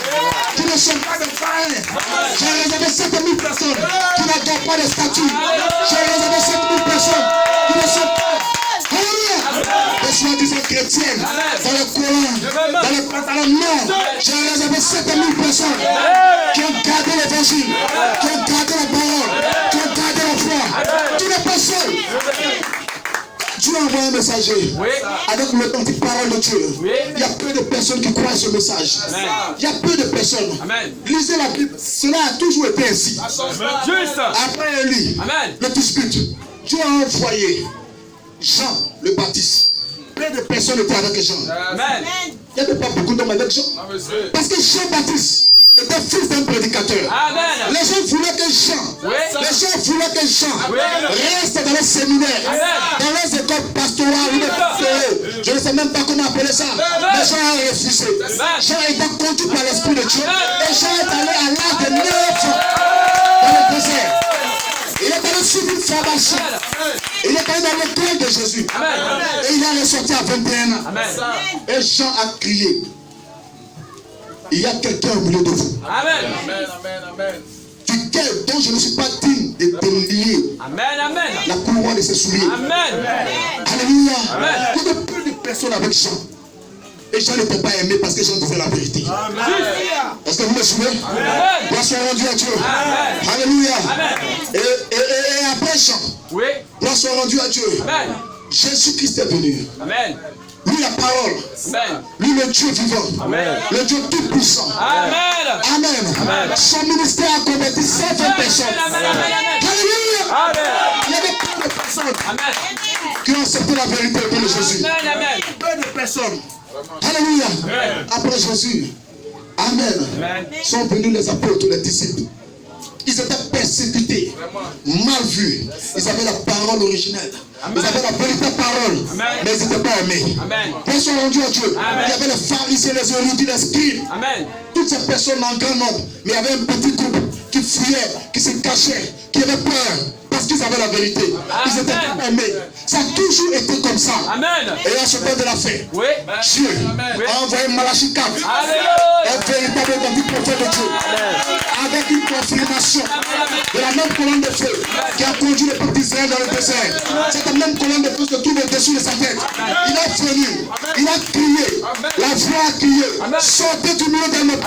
qui ne sont pas de païens. J'ai réservé 7000 personnes qui n'adorent pas de statues. J'ai réservé 7000 personnes qui ne sont pas. Alléluia. Les soi-disant chrétiennes, dans le Coran, dans les pantalons, non. J'ai réservé 7000 personnes qui ont gardé l'évangile, qui ont gardé la parole, qui ont gardé la foi. Tu n'es pas seul. Dieu envoie un messager avec l'authentique parole de Dieu. Il y a peu de personnes qui croient ce message. Il y a peu de personnes. Lisez la Bible. Cela a toujours été ainsi. Juste. Après Élie, le dispute, Dieu a envoyé Jean le Baptiste. Peu de personnes étaient avec Jean. Amen. Il n'y avait pas beaucoup d'hommes avec Jean. Parce que Jean-Baptiste était fils d'un prédicateur. Amen. Les gens voulaient que Jean reste dans les séminaires, dans les écoles pastorales, je ne sais même pas comment appeler ça. Mais Jean a refusé. Jean a été conduit par l'Esprit de Dieu. Et Jean est allé à l'âge de 9 ans dans le désert. Il est allé suivre une formation. Il est allé dans l'école de Jésus. Et il est ressorti à 21 ans. Et Jean a crié. Il y a quelqu'un au milieu de vous. Amen. Duquel dont je ne suis pas digne de délier la couronne de ses souliers. Amen. Alléluia. Il y avait peu de personnes avec Jean. Et Jean n'était pas aimé parce que Jean disait la vérité. Est-ce que vous me suivez? Gloire soit rendue à Dieu. Alléluia. Et après Jean, gloire soit rendue à Dieu. Jésus-Christ est venu. Amen. Lui la parole. Amen. Lui le Dieu vivant. Amen. Le Dieu tout puissant. Amen. Amen. Son ministère a converti 120 personnes. Alléluia. Il y avait peu de personnes qui ont accepté la vérité de Jésus. Peu de personnes. Alléluia. Après Jésus. Amen. Sont venus les apôtres, les disciples. Ils étaient persécutés, mal vus. Ils avaient la parole originelle. Ils avaient la véritable parole, mais ils n'étaient pas aimés. Ils sont rendus à Dieu. Il y avait les pharisiens, les érudits, les scribes. Toutes ces personnes en grand nombre. Mais il y avait un petit groupe qui fuyait, qui se cachait, qui avait peur. parce qu'ils avaient la vérité. Ils étaient aimés. Ça a toujours été comme ça. Amen. Et à ce temps de la fin, Oui. Dieu a envoyé Malachie 4, Alléluia. un véritable authentique prophète de Dieu, avec une confirmation de la même colonne de feu qui a conduit le peuple d'Israël dans le désert. Cette même colonne de feu se trouve au-dessus de sa tête. Il est venu, il a crié, la voix a crié, sortez du milieu des nobles,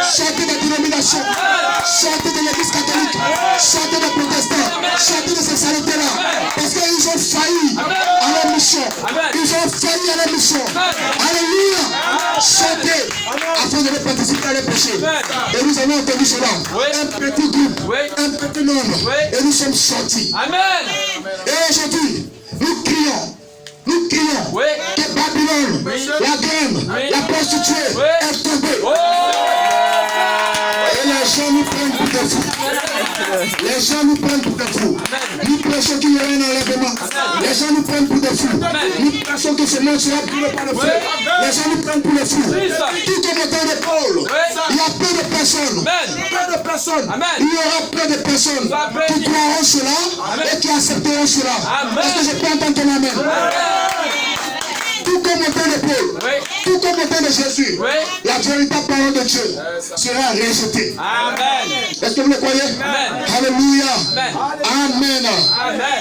sortez des dénominations, sortez de l'église catholique, sortez des protestants, sortez de ces saletés-là, parce qu'ils ont failli à leur mission. Ils ont failli à leur mission. Alléluia. Sortez afin de ne participer à les péchés. Et nous avons entendu cela. Un petit groupe, un petit nombre. Et nous sommes sortis. Amen. Et aujourd'hui, nous crions que Babylone, la graine, la prostituée est tombée. Et les gens nous prennent pour des fous. Les gens nous prennent pour des fous. Nous prêchons qu'il y a un enlèvement. Les gens nous prennent pour des fous. Nous prêchons que ce monde sera brûlé par le feu. Les gens nous prennent pour des fous. Tout comme le temps de Paul, il y a peu de personnes. Peu de personnes. Il y aura peu de personnes qui croiront cela et qui accepteront cela. Est-ce que je peux entendre ton amen? Tout comme le temps de Paul, tout comme le temps de Jésus, la véritable parole de Dieu sera rejetée. Amen. Est-ce que vous le croyez? Alléluia. Amen.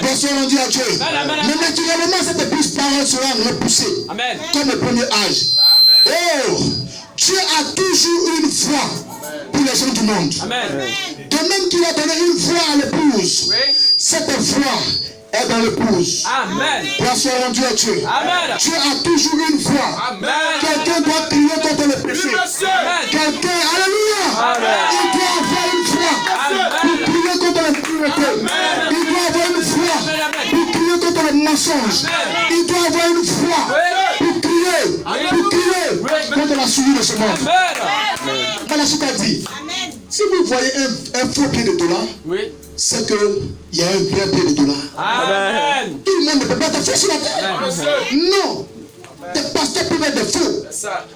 Bonsoir rendu à Dieu. Mais naturellement, cette épouse parole sera repoussée. Amen. Comme le premier âge. Oh, Dieu a toujours une foi pour les gens du monde. Amen. De même qu'il a donné une voix à l'épouse, cette voix est dans l'épouse. Amen. Bonsoir rendu à Dieu. Amen. Dieu a toujours une voix. Amen. Quelqu'un doit crier contre le péché. Quelqu'un, alléluia. Il doit avoir une voix pour crier contre la pureté. Il doit avoir une voix pour crier contre le mensonge. Il doit avoir une voix pour crier contre la souillure de ce monde. Voilà ce qu'a dit. Si vous voyez un faux pied de dollar, c'est qu'il y a un vrai pied de dollar. Amen. Tout le monde ne peut pas être faux sur la terre. Non. Des pasteurs peuvent être des faux.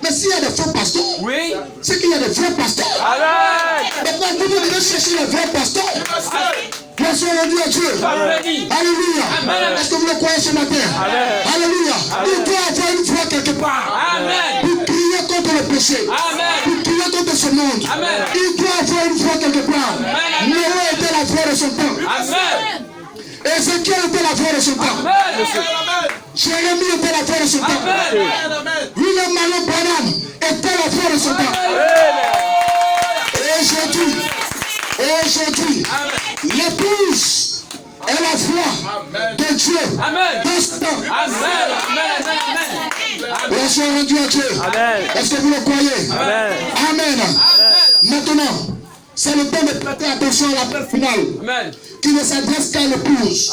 Mais s'il y a des faux pasteurs, c'est qu'il y a des vrais pasteurs. Maintenant, vous devez chercher les vrais pasteurs. Merci à Dieu. Alléluia. Est-ce que vous le croyez ce matin? Alléluia. Il doit avoir une foi quelque part. Pour crier contre le péché. Pour crier contre ce monde. Il doit avoir une foi quelque part. Noé était la foi de son temps. Ézéchiel était la foi de son temps. Jérémie était la foi de son temps. William Marion Branham était la foi de son temps. Et aujourd'hui, l'épouse est la foi de Dieu dans ce temps. Bonsoir rendu à Dieu. Est-ce que vous le croyez? Amen. Maintenant, c'est le temps de prêter attention à l'appel final qui ne s'adresse qu'à l'épouse.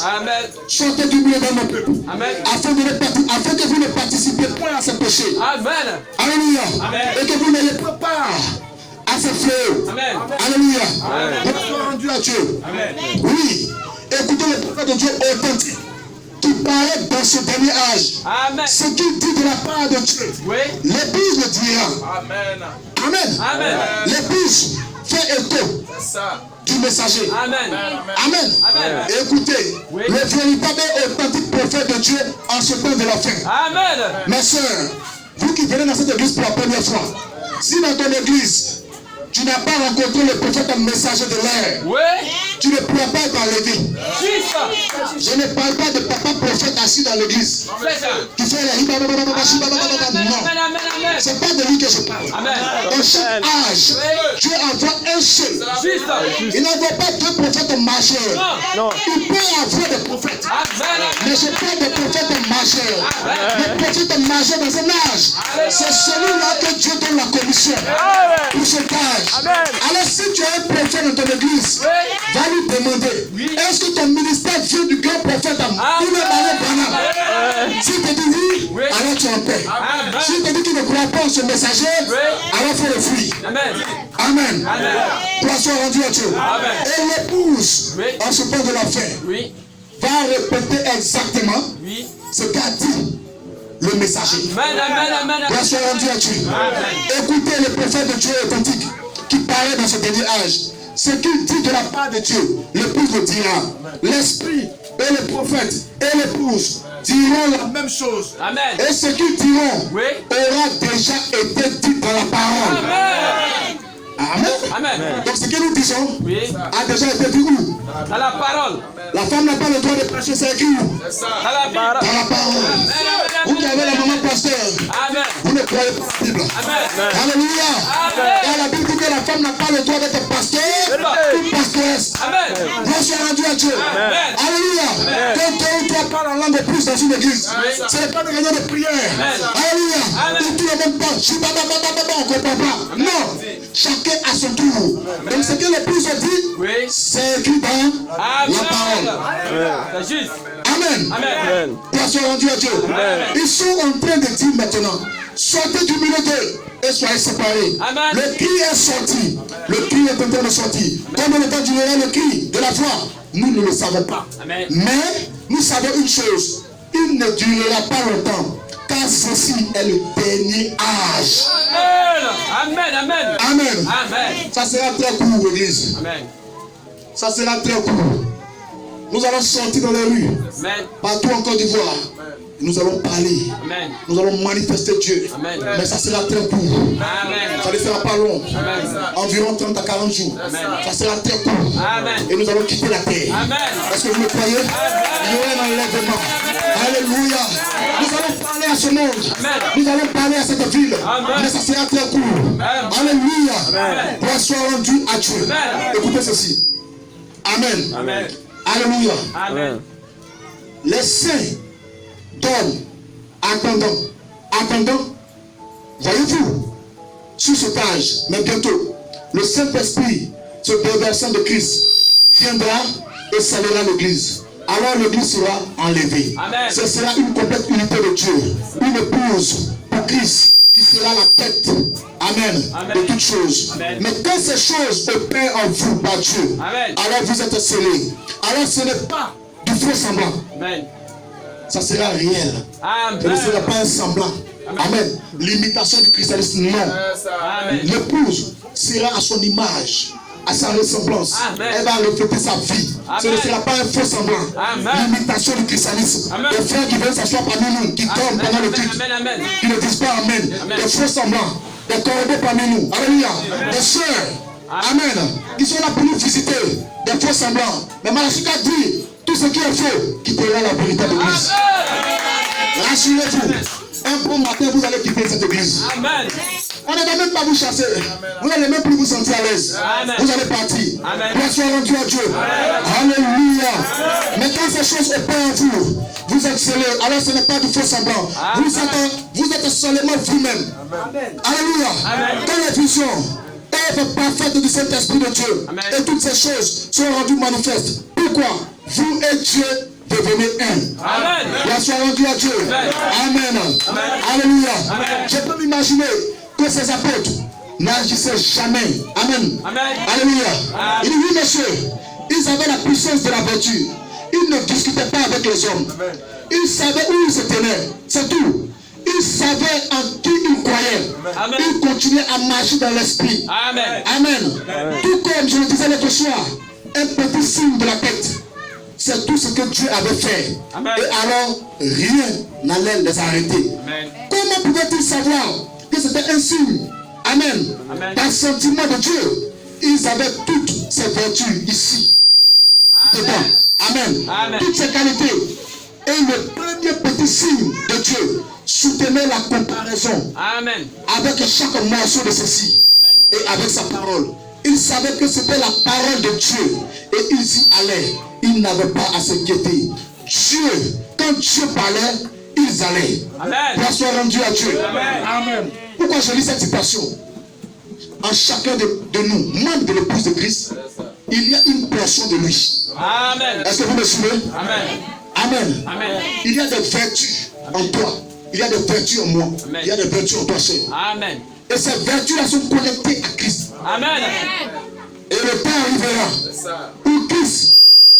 Sortez du milieu de nos peuples afin que vous ne participez point à ce péché. Alléluia. Et que vous n'ayez pas part à ce fléau. Alléluia. Bonsoir rendu à Dieu. Oui. Écoutez le prophète de Dieu authentique qui paraît dans ce dernier âge. Ce qu'il dit de la part de Dieu. L'épouse le dira. Amen. L'épouse fait écho du messager. Amen. Écoutez, le véritable et authentique prophète de Dieu en ce temps de la fin. Mes soeurs, vous qui venez dans cette église pour la première fois, si dans ton église, tu n'as pas rencontré le prophète messager de l'air, tu ne pourras pas être enlevé. Je ne parle pas de papa prophète assis dans l'église qui fait les non, c'est pas de lui que je parle. Dans chaque âge, Dieu envoie un seul. Il n'envoie pas deux prophètes majeurs. Il peut y avoir des prophètes, mais je parle de prophètes majeurs. Le prophète majeur dans un âge, c'est celui-là que Dieu donne la commission pour cet âge. Alors si tu as un prophète dans ton église, va lui demander, est-ce que ton ministère vient du grand prophète S'il te dit oui, alors tu es en paix. S'il te dit qu'il ne croit pas en ce messager, alors il faut le fuir. Amen. Toi sois rendu à Dieu. Et l'épouse, en ce temps de la fin, va répéter exactement ce qu'a dit le messager. Toi sois rendu à Dieu. Écoutez le prophète de Dieu authentique qui paraît dans ce dernier âge. ce qu'il dit de la part de Dieu, l'épouse le dira. L'esprit et les prophètes et l'épouse diront la même chose. Amen. Et ce qu'ils diront Oui. aura déjà été dit dans la parole. Amen. Amen. Amen. Donc ce que nous disons Oui. a déjà été dit où? Dans la parole. La femme n'a pas le droit de prêcher, c'est écrit où? Dans la Bible. Dans la parole. Vous qui avez la maman pasteur, Amen. vous ne croyez pas la Bible. Amen. Alléluia. Amen. Et la Bible dit que la femme n'a pas le droit d'être pasteur ou pastoresse. Amen. Gloire soit rendue à Dieu. Amen. Alléluia. Quand deux ou trois parlent en langue de plus dans une église, Amen. ce n'est pas des réunions de prière. Amen. Alléluia. Amen. Et tout le monde parle. On ne comprend pas. Non. Chacun à son tour. Donc ce que l'épouse a dit, Oui. c'est écrit dans Amen. la parole. C'est juste. Amen. Amen. Gloire soit rendue à Dieu. Amen. Ils sont en train de dire maintenant, sortez du milieu d'eux et soyez séparés. Amen. Le cri est sorti. Le cri est en train de sortir. Combien de temps durera le cri de la foi? Nous ne le savons pas. Amen. Mais nous savons une chose. Il ne durera pas longtemps. Car ceci est le dernier âge. Amen. Amen. Amen. Amen. Ça sera très court, l'église. Amen. Ça sera très court. Nous allons sortir dans les rues, Amen. partout en Côte d'Ivoire. Nous allons parler. Amen. Nous allons manifester Dieu. Amen. Mais ça sera très court. Amen. Ça ne sera pas long. Amen. Environ 30 à 40 jours. Amen. Ça sera très court. Amen. Et nous allons quitter la terre. Amen. Est-ce que vous me croyez? Il y aura un enlèvement. Alléluia. Nous allons parler à ce monde. Amen. Nous allons parler à cette ville. Amen. Mais ça sera très court. Amen. Alléluia. Gloire soit rendue à Dieu. Amen. Écoutez ceci. Amen. Amen. Alléluia. Amen. Les saints dorment, attendant, voyez-vous, sur cet âge, mais bientôt, le Saint-Esprit, ce déversant de Christ, viendra et salera l'Église. Alors l'Église sera enlevée. Amen. Ce sera une complète unité de Dieu, une épouse pour Christ qui sera la tête. Amen. Amen. De toutes choses. Amen. Mais quand ces choses opèrent en vous par Dieu, Amen. alors vous êtes scellés. Alors ce n'est pas du faux semblant. Amen. Ça sera réel. Ce ne sera Amen. pas un semblant. Amen. L'imitation du christianisme, non. Amen. L'épouse sera à son image, à sa ressemblance. Amen. Elle va refléter sa vie. Ce ne Amen. sera pas un faux semblant. Amen. L'imitation du christianisme. Amen. Les frères qui viennent s'asseoir parmi nous, qui tombent pendant le culte, Amen. Amen. qui ne disent pas Amen. Amen. Des faux semblants, des corrobés parmi nous. Alléluia. Des sœurs. Amen. Qui sont là pour nous visiter. Des faux semblants. Mais Malachika dit, tout ce qui est faux quittera la véritable église. Rassurez-vous. Un bon matin, vous allez quitter cette église. Amen. On ne va même pas vous chasser. Vous n'allez même plus vous sentir à l'aise. Amen. Vous allez partir. Amen. Gloire soit rendue à Dieu. Alléluia. Mais quand ces choses opèrent en vous, vous êtes scellés. Alors ce n'est pas du faux semblant. Amen. Vous êtes seulement vous-même. Alléluia. Amen. Dans les visions, œuvre parfaite du Saint-Esprit de Dieu. Amen. Et toutes ces choses sont rendues manifestes. Pourquoi? Vous et Dieu devenez un. Amen. La soit rendue à Dieu. Amen. Amen. Alléluia. Amen. Je peux m'imaginer que ces apôtres n'agissaient jamais. Amen. Amen. Alléluia. Amen. Il dit oui, monsieur. Ils avaient la puissance de la vertu. Ils ne discutaient pas avec les hommes. Ils savaient où ils se tenaient. C'est tout. Ils savaient en qui ils croyaient. Amen. Ils continuaient à marcher dans l'esprit. Amen. Amen. Tout comme je le disais l'autre soir, un petit signe de la tête. C'est tout ce que Dieu avait fait. Amen. Et alors, rien n'allait les arrêter. Amen. Comment pouvaient-ils savoir que c'était un signe? Amen. Amen. Par sentiment de Dieu, ils avaient toutes ces vertus ici. Dedans. Amen. Amen. Toutes ces qualités. Et le premier petit signe de Dieu soutenait la comparaison Amen. avec chaque morceau de ceci et avec sa parole. Ils savaient que c'était la parole de Dieu et ils y allaient. Ils n'avaient pas à s'inquiéter. Dieu, quand Dieu parlait, ils allaient. Amen. Gloire soit rendue à Dieu. Amen. Amen. Pourquoi je lis cette citation? En chacun de nous, membres de l'épouse de Christ, il y a une portion de lui. Amen. Est-ce que vous me suivez? Amen. Amen. Amen. Il y a des vertus en toi. Il y a des vertus en moi. Amen. Il y a des vertus en toi, sœur. Amen. Et ces vertus-là sont connectées à Christ. Amen. Et le temps arrivera où Christ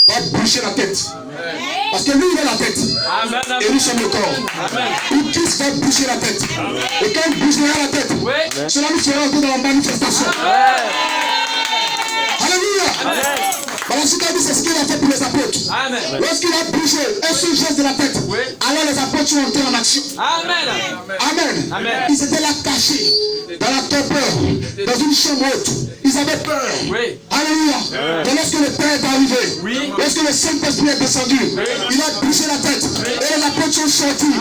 va bouger la tête. Parce que lui, il est la tête. Amen. Et nous sommes le corps. Amen. Où Christ va bouger la tête. Et quand il bougera la tête, Oui. cela nous fera entrer dans la manifestation. Alléluia. Voilà ce qu'il a dit, c'est ce qu'il a fait pour les apôtres. Amen. Lorsqu'il a bougé un seul geste de la tête, Oui. alors les apôtres sont entrés en action. Amen. Amen. Amen. Ils étaient là cachés, dans la torpeur, dans une chambre haute. Ils avaient peur. Oui. Alléluia. Et lorsque le Père est arrivé, Oui. lorsque le Saint-Esprit est descendu, il a bougé la tête. Et les apôtres sont sortis.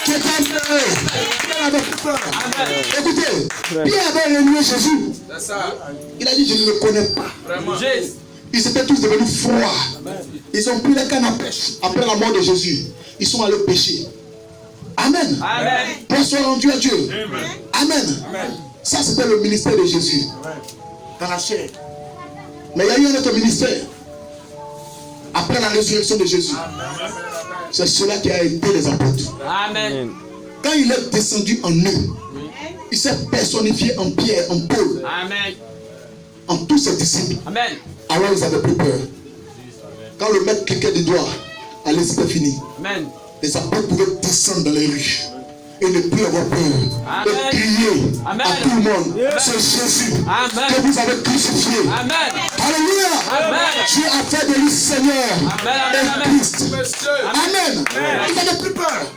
Quelqu'un avait peur. Écoutez, Pierre avait renié Jésus. Il a dit, je ne le connais pas. Jésus. Ils étaient tous devenus froids. Ils ont pris les cannes à pêche après la mort de Jésus. Ils sont allés pêcher. Amen. Amen. Gloire soit rendue à Dieu. Amen. Ça, c'était le ministère de Jésus. Dans la chair. Mais il y a eu un autre ministère. Après la résurrection de Jésus. C'est cela qui a été les apôtres. Amen. Quand il est descendu en eux, il s'est personnifié en Pierre, en Paul, Amen. en tous ses disciples. Amen. Alors ils avaient plus peur. Quand le maître cliquait du doigt, allez, c'était fini. Amen. Les apôtres pouvaient descendre dans les rues et ne plus avoir peur. Amen. Et crier Amen. à tout le monde, c'est Jésus Amen. que vous avez crucifié. Amen. Alléluia. Amen. Dieu a fait de lui Seigneur Amen. et Christ. Amen. Ils n'avaient plus peur.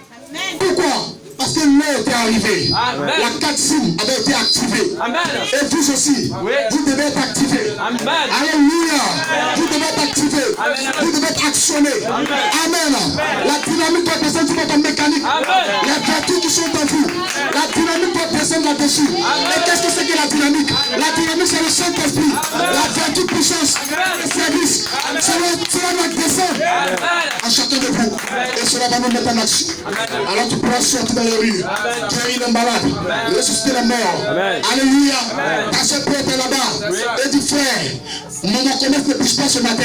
Pourquoi? Parce que l'heure était arrivée. Amen. La 4 signes avait été activée. Amen. Et vous aussi, Oui. vous devez être activés. Amen. Alléluia. Vous devez être activés. Amen. Vous devez être actionnés. Amen. La dynamique doit descendre sur votre mécanique. Amen. Les vertus qui sont en vous. La dynamique doit descendre là-dessus. Et qu'est-ce que c'est que la dynamique? La dynamique, c'est le Saint-Esprit. La vertu, puissance, le service. Cela doit descendre à chacun de vous. Et cela va nous mettre en action. Alors tu pourras sortir dans les rues, guérir les malades, ressusciter les morts. Alléluia. Ta soeur peut être là-bas. Et dis frère, mon commerce ne bouge pas ce matin.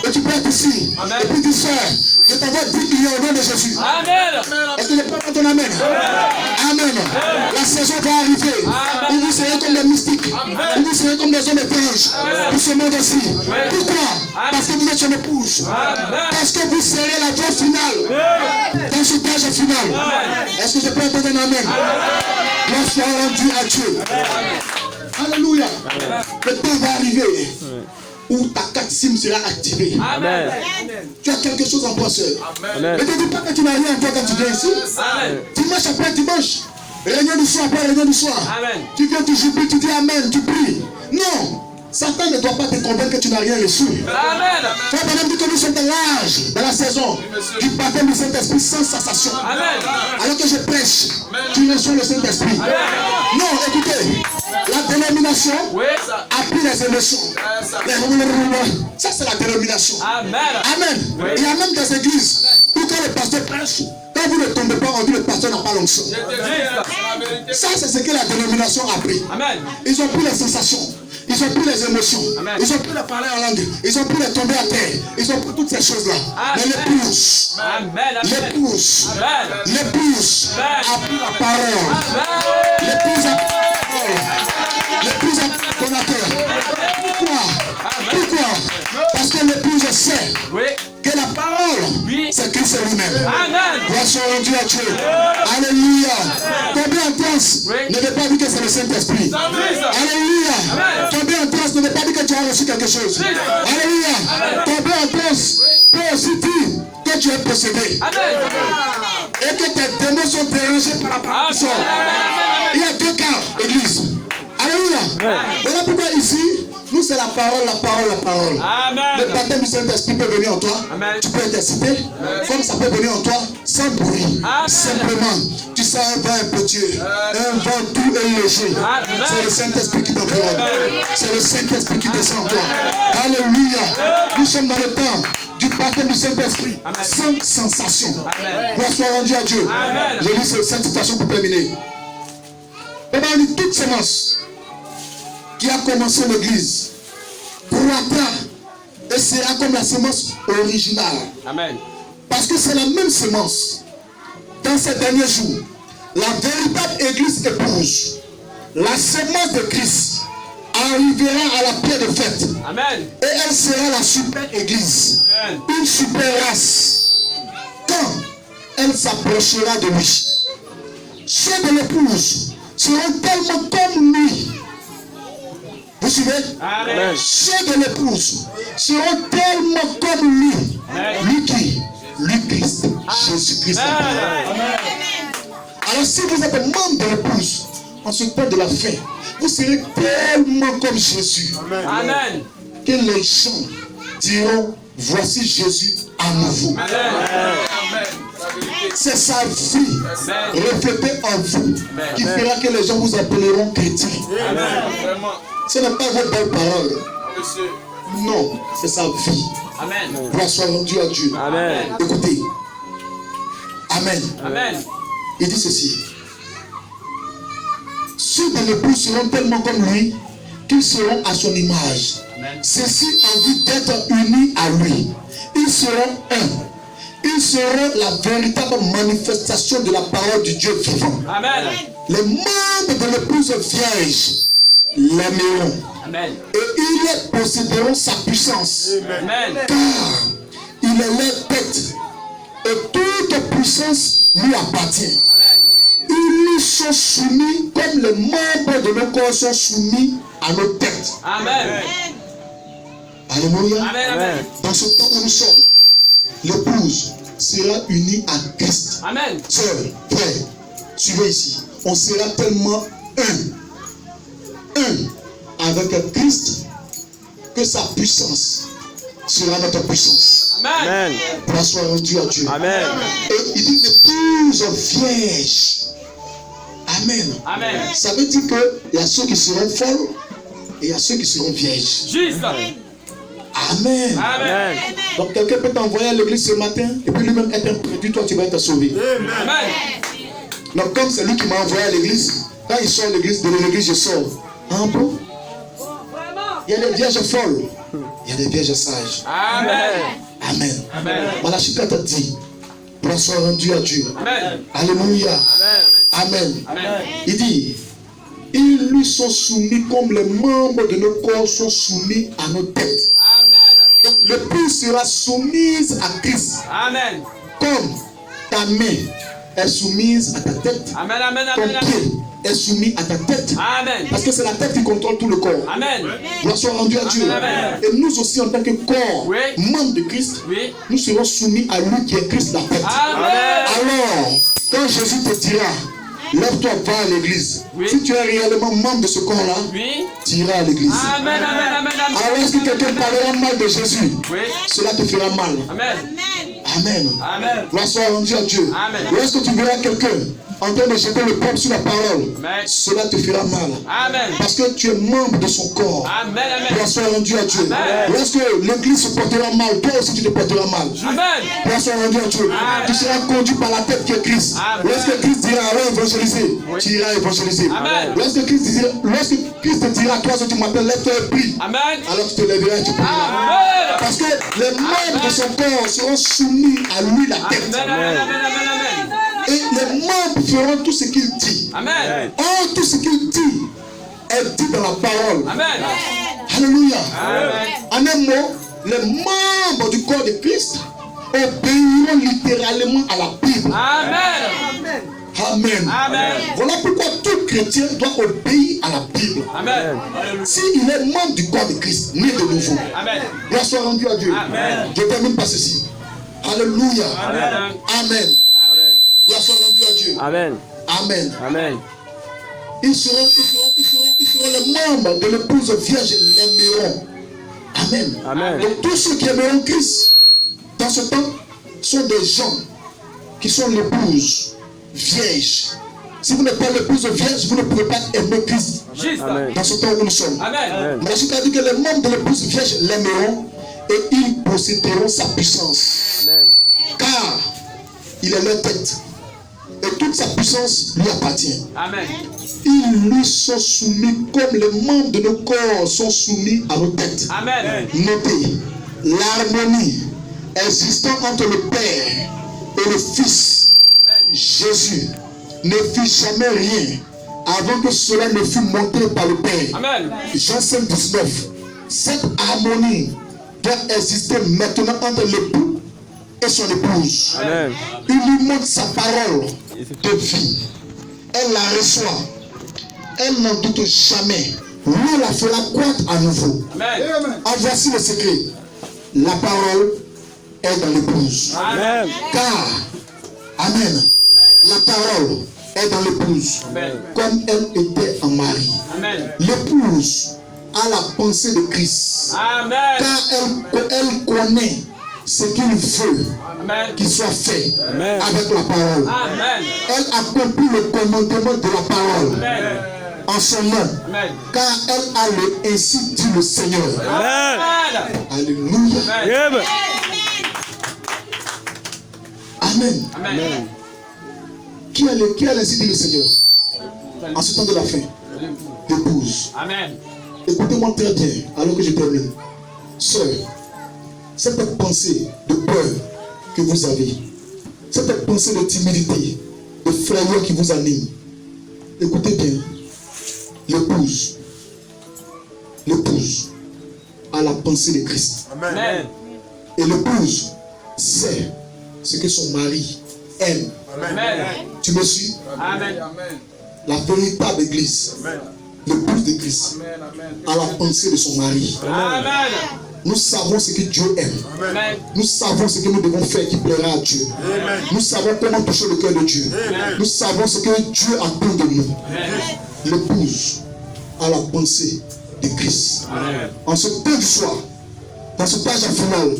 Et tu peux être ici. Et puis dis frère, je t'envoie 10 millions au nom de Jésus. Amen. Est-ce que je peux entendre ton amen? Amen. La saison va arriver. Où vous serez comme des mystiques. Où vous serez comme des hommes étranges. Pour ce monde-ci. Pourquoi? Parce que vous êtes son épouse. Parce que vous serez la voie finale. Dans ce âge final. Est-ce que je peux entendre un amen? Gloire soit rendue à Dieu. Alléluia. Le temps va arriver où ta 4 sim sera activée. Amen. Tu as quelque chose en toi seul. Amen. Ne te dis pas que tu n'as rien en toi quand tu viens ici. Amen. Dimanche après dimanche, réunion du soir après réunion du soir. Amen. Tu viens, tu jubiles, tu dis Amen, tu pries. Non. Satan ne doit pas te convaincre que tu n'as rien reçu. Amen. Frère Branham dit que nous sommes dans l'âge, dans la saison du baptême du Saint-Esprit sans sensation. Amen. Alors que je prêche, tu reçois le Saint-Esprit. Non, écoutez, la dénomination Oui. a pris les émotions. Ça, c'est la dénomination. Amen. Amen. Il y a même des églises où quand le pasteur prêche, quand vous ne tombez pas, on dit le pasteur n'a pas l'onction. Ça, c'est ce que la dénomination a pris. Amen. Ils ont pris les sensations. Ils ont pris les émotions. Amen. Ils ont pris les parler en langue. Ils ont pris les tomber à terre. Ils ont pris toutes ces choses-là. Mais l'épouse, Amen. l'épouse, Amen. l'épouse a pris la parole. Amen. L'épouse a pris la parole. L'épouse a pris le donateur. Pourquoi? Pourquoi? Parce que l'épouse sait Oui. que la parole, Oui. c'est Christ lui-même. Amen. Gloire soit rendue à Dieu. Alléluia. Tomber en transe Oui. ne veut pas dire que c'est le Saint-Esprit. Alléluia. Amen. Tomber en transe ne veut pas dire que tu as reçu quelque chose. Alléluia. Tomber en transe peut aussi dire que tu es possédé. Amen. Et que tes démons sont dérangés par la parole qui sort. Il y a 2 cas, église. Alléluia. Voilà pourquoi ici, nous c'est la parole, la parole, la parole. Amen. Le baptême du Saint-Esprit peut venir en toi. Amen. Tu peux être excité. Comme ça peut venir en toi sans bruit. Amen. Simplement, tu sens un vent impétueux. Un vent doux et léger. Amen. C'est le Saint-Esprit qui t'environne. C'est le Saint-Esprit qui descend en toi. Alléluia. Nous sommes dans le temps du baptême du Saint-Esprit. Sans sensation. Amen. Gloire soit rendue à Dieu. Amen. Je lis cette citation pour terminer. Parmi toute semence qui a commencé l'église croîtra et sera comme la semence originale. Amen. Parce que c'est la même semence. Dans ces derniers jours, la véritable église épouse, la semence de Christ, arrivera à la pierre de fête. Amen. Et elle sera la super église. Amen. Une super race. Quand elle s'approchera de lui, ceux de l'épouse seront tellement comme lui. Vous suivez? Amen. Ceux de l'épouse seront tellement comme lui. Lui qui? Lui Christ. Jésus-Christ. Alors si vous êtes membre de l'épouse, en ce temps de la fin, vous serez tellement comme Jésus. Amen. Que les gens diront, voici Jésus à nouveau. C'est sa vie reflétée en vous qui fera que les gens vous appelleront chrétien. Ce n'est pas vos belles paroles. Non, c'est sa vie. Amen. Gloire soit rendue à Dieu. Amen. Écoutez. Amen. Amen. Il dit ceci. Ceux de l'épouse seront tellement comme lui qu'ils seront à son image. Ceux-ci en vue d'être unis à lui. Ils seront un. Ils seront la véritable manifestation de la parole du Dieu vivant. Amen. Les membres de l'épouse vierge l'aimeront. Amen. Et ils posséderont sa puissance. Amen. Car il est leur tête. Et toute puissance lui appartient. Ils lui sont soumis comme les membres de nos corps sont soumis à nos têtes. Amen. Alléluia. Amen. Amen. Dans ce temps où nous sommes, l'épouse sera unie à Christ. Amen. Sœur, frère, suivez ici. On sera tellement un avec Christ que sa puissance sera notre puissance. Amen. Gloire soit rendue à Dieu. Amen. Et il dit l'épouse vierge. Amen. Amen. Ça veut dire qu'il y a ceux qui seront folles et il y a ceux qui seront vierges. Juste. Amen. Amen. Donc quelqu'un peut t'envoyer à l'église ce matin et puis lui-même être un produit, toi tu vas être sauvé. Amen. Donc comme c'est lui qui m'a envoyé à l'église, quand il sort de l'église je sors. Ah bon? Il y a des vierges folles, il y a des vierges sages. Amen. Amen. Amen. Voilà ce qu'il t'a dit. Gloire soit rendue à Dieu. Amen. Alléluia. Amen. Amen. Il dit, ils lui sont soumis comme les membres de nos corps sont soumis à nos têtes. Amen. Donc l'épouse sera soumise à Christ. Amen. Comme ta main est soumise à ta tête. Amen. Amen. Ton Amen. pied est soumis à ta tête. Amen. Parce que c'est la tête qui contrôle tout le corps. Amen. Gloire soit rendue à Dieu. Amen. Et nous aussi en tant que corps, Oui. membres de Christ, Oui. nous serons soumis à lui qui est Christ la tête. Amen. Alors, quand Jésus te dira, lève-toi, va à l'église. Oui. Si tu es réellement membre de ce corps-là, Oui. tu iras à l'église. Amen. Amen. Amen. Amen. Alors, si quelqu'un parlera mal de Jésus, Oui. cela te fera mal. Amen. Amen. Amen. Gloire soit rendue à Dieu. Amen. Lorsque tu verras quelqu'un en train de jeter le pompe sur la parole, Amen. cela te fera mal. Amen. Parce que tu es membre de son corps. Amen. Amen. Gloire soit rendue à Dieu. Amen. Lorsque l'église se portera mal, toi aussi tu te porteras mal. Amen. Gloire soit rendue à Dieu. Amen. Tu seras conduit par la tête qui est Christ. Amen. Lorsque Christ dira, allez évangéliser, tu iras évangéliser. Amen. Lorsque Christ te dira, toi si tu m'appelles, lève-toi et prie. Amen. Alors tu te lèveras et tu prieras. Amen. Parce que les membres de son corps seront soumis à lui la tête. Amen. Amen. Amen. Amen. Et les membres feront tout ce qu'il dit. Amen. Or, tout ce qu'il dit est dit dans la parole. Amen. Alléluia. Amen. En un mot, les membres du corps de Christ obéiront littéralement à la Bible. Amen. Amen. Amen. Voilà pourquoi tout chrétien doit obéir à la Bible. Amen. S'il est membre du corps de Christ, né de nouveau, Amen. gloire soit rendue à Dieu. Amen. Je termine par ceci. Alléluia. Amen. Amen. Gloire soit rendue à Dieu. Amen. Amen. Amen. Ils seront les membres de l'épouse vierge, l'aimeront. Amen. Amen. Donc tous ceux qui aimeront Christ dans ce temps sont des gens qui sont l'épouse vierge. Si vous n'êtes pas l'épouse vierge, vous ne pouvez pas aimer Christ Juste. Amen. dans ce temps où nous sommes. Amen. Mais Jésus a dit que les membres de l'épouse vierge l'aimeront et ils posséderont sa puissance. Amen. Car il est leur tête. Et toute sa puissance lui appartient. Amen. Ils lui sont soumis comme les membres de nos corps sont soumis à nos têtes. Amen. Notez l'harmonie existant entre le Père et le Fils. Jésus ne fit jamais rien avant que cela ne fût montré par le Père. Amen. Jean 5, 19. Cette harmonie doit exister maintenant entre l'époux et son épouse. Amen. Il lui montre sa parole de vie. Elle la reçoit. Elle n'en doute jamais. Nous la fera croître à nouveau. Amen. En voici le secret. La parole est dans l'épouse. Amen. Car, Amen, la parole est dans l'épouse. Amen. Comme elle était en mari. Amen. L'épouse a la pensée de Christ. Amen. Car elle connaît ce qu'il veut Amen. qu'il soit fait Amen. avec la parole. Amen. Elle accomplit le commandement de la parole Amen. en son nom. Amen. Car elle a le ainsi dit le Seigneur. Amen. Alléluia. Amen. Amen. Amen. Qui a ainsi dit le Seigneur en ce temps de la fin? L'épouse. Amen. Écoutez-moi très bien alors que je termine. Sœur, cette pensée de peur que vous avez, cette pensée de timidité, de frayeur qui vous anime, écoutez bien. L'épouse a la pensée de Christ. Amen. Et l'épouse sait ce que son mari aime. Amen. Tu me suis? Amen. La véritable église, l'épouse de Christ, a la pensée de son mari. Amen. Nous savons ce que Dieu aime. Amen. Nous savons ce que nous devons faire qui plaira à Dieu. Nous savons comment toucher le cœur de Dieu. Nous savons ce que Dieu attend de nous. L'épouse a la pensée de Christ. En ce temps du soir, dans ce page final,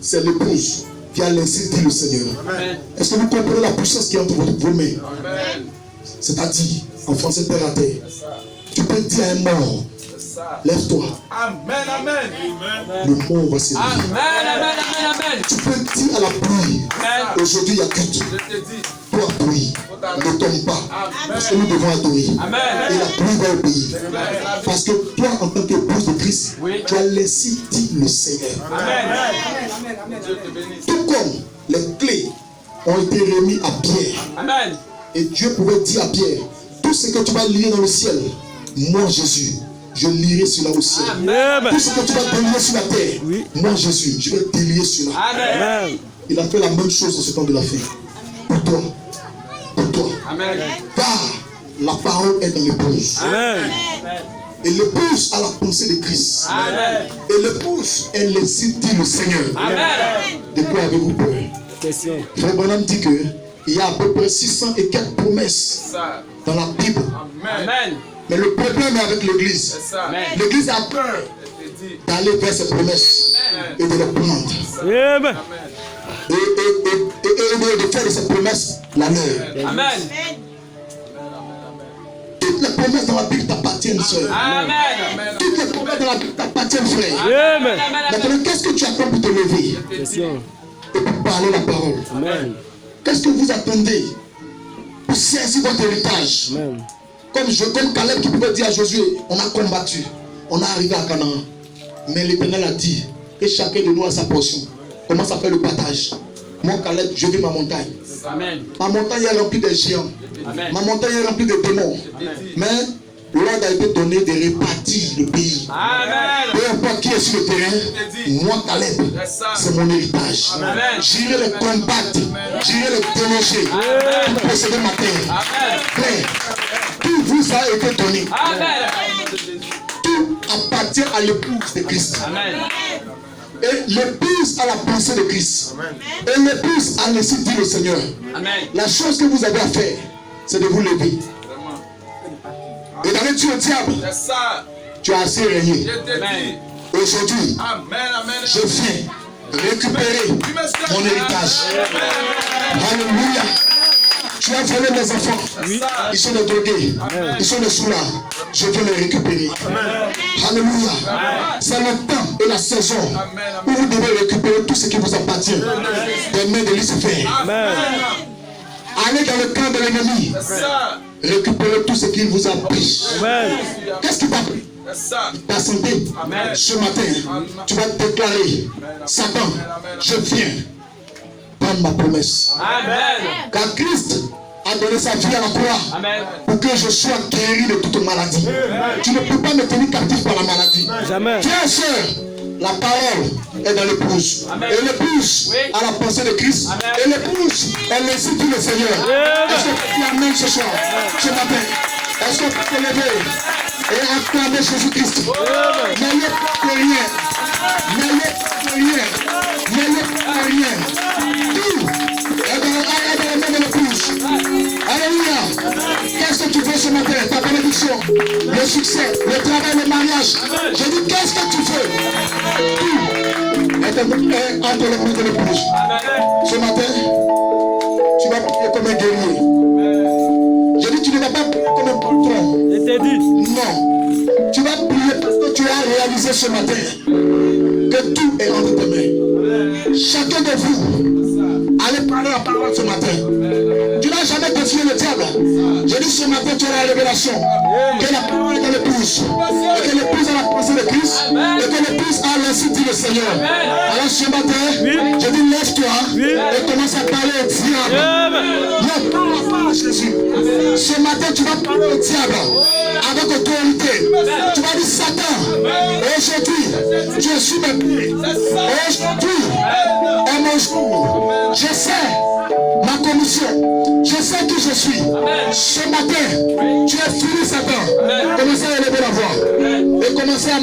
c'est l'épouse qui a laissé dire le Seigneur. Amen. Est-ce que vous comprenez la puissance qui est entre vos mains? Amen. C'est-à-dire, en français terre à terre, tu peux dire à un mort, lève-toi, Amen. Amen. le mort va se lever. Amen. Amen. Tu peux dire à la pluie, Amen. aujourd'hui il y a culte. Toi, pluie, ne tombe pas. Parce que nous devons adorer. Amen. Et la pluie va obéir. Parce que toi, en tant qu'épouse de Christ, Oui. tu as laissé dire le Seigneur. Amen. Dieu te bénisse. Tout comme les clés ont été remis à Pierre. Amen. Et Dieu pouvait dire à Pierre, tout ce que tu vas lier dans le ciel, moi Jésus, je lierai cela au ciel. Amen. Tout ce que tu vas délier sur la terre, Oui. moi Jésus, je vais délier cela. Amen. Amen. Il a fait la même chose en ce temps de la fin. Pour toi. Pour toi. Amen. Car la parole est dans l'épouse. Amen. Et l'épouse a la pensée de Christ. Amen. Et l'épouse, elle laisse dire le Seigneur. Amen. De quoi avez-vous peur? Question. Frère Branham dit que il y a à peu près 600 et quelques promesses Ça. dans la Bible. Amen. Mais le problème est avec l'église. Ça. Amen. L'église a peur d'aller vers ses promesses et de les prendre. Amen. Et de faire de ces promesses la leur. Amen. Toutes les promesses dans la Bible t'appartiennent, soeur. Amen. Toutes les promesses dans la Bible t'appartiennent, frère. Amen. Maintenant, qu'est-ce que tu attends pour te lever Question. et pour parler la parole? Amen. Qu'est-ce que vous attendez pour saisir votre héritage? Amen. Comme Caleb qui pouvait dire à Josué, on a combattu, on est arrivé à Canaan. Mais l'Éternel a dit que chacun de nous a sa portion. Comment ça fait le partage? Moi, Caleb, je vais ma montagne. Amen. Ma montagne est remplie de géants. Amen. Ma montagne est remplie de démons. Mais l'ordre a été donné de répartir le pays. Amen. Peu importe qui est sur le terrain, moi, Caleb, c'est mon héritage. Amen. J'irai les combattre, j'irai les déloger pour posséder ma terre. Amen. Frère, tout vous a été donné. Amen. Tout appartient à l'épouse de Christ. Amen. Et l'épouse a la pensée de Christ. Et l'épouse a laissé dire le Seigneur. Amen. La chose que vous avez à faire, c'est de vous lever. Et d'aller dire au diable, tu as assez régné. Amen. Aujourd'hui, Amen. je viens récupérer mon héritage. Alléluia. Tu as volé mes enfants. Ils sont des drogués. Ils sont des soulards. Je viens les récupérer. Alléluia. C'est le temps et la saison où vous devez récupérer tout ce qui vous appartient des mains de Lucifer. Amen. Allez dans le camp de l'ennemi. Récupérez tout ce qu'il vous a pris. Amen. Qu'est-ce qui t'a pris? Ta santé. Ce matin, tu vas déclarer, Satan, je viens prendre ma promesse. Amen. Car Christ a donné sa vie à la croix Amen. pour que je sois guéri de toute maladie. Tu ne peux pas me tenir captif par la maladie. Jamais. Frères et sœurs, la parole est dans l'épouse. Amen. Et l'épouse Oui. a la pensée de Christ. Amen. Et l'épouse, elle laisse tout le Seigneur. Amen. Est-ce que tu amènes ce soir, ce matin? Est-ce que tu peux te lever? et acclamer Jésus-Christ. N'ayez peur de rien. N'ayez peur de rien. N'ayez peur de rien. Tout est dans la main de l'épouse. Alléluia. Qu'est-ce que tu veux ce matin? Ta bénédiction, le succès, le travail, le mariage. Je dis, qu'est-ce que tu veux? Tout est entre les mains de l'épouse. Ce matin, tu vas prier comme un guerrier. Je dis, tu ne vas pas prier comme un poltron. Je t'ai dit. Non. Tu vas prier parce que tu as réalisé ce matin que tout est entre tes mains. Chacun de vous, allez parler la parole ce matin. Tu n'as jamais défié le diable. Je dis ce matin, tu as la révélation que la parole est dans l'épouse. Et que l'épouse a la pensée de Christ. Et que l'épouse a l'ainsi dit le Seigneur. Alors ce matin, je dis lève-toi et commence à parler au diable. Non, parle la parole de Jésus. Ce matin, tu vas parler au diable avec autorité. Tu vas dire Satan, aujourd'hui, je suis mes pieds. Aujourd'hui est mon jour. Je sais ma commission. Je sais qui je suis. Ce matin, tu es fini Satan. Commencez à élever la voix. Et commencez à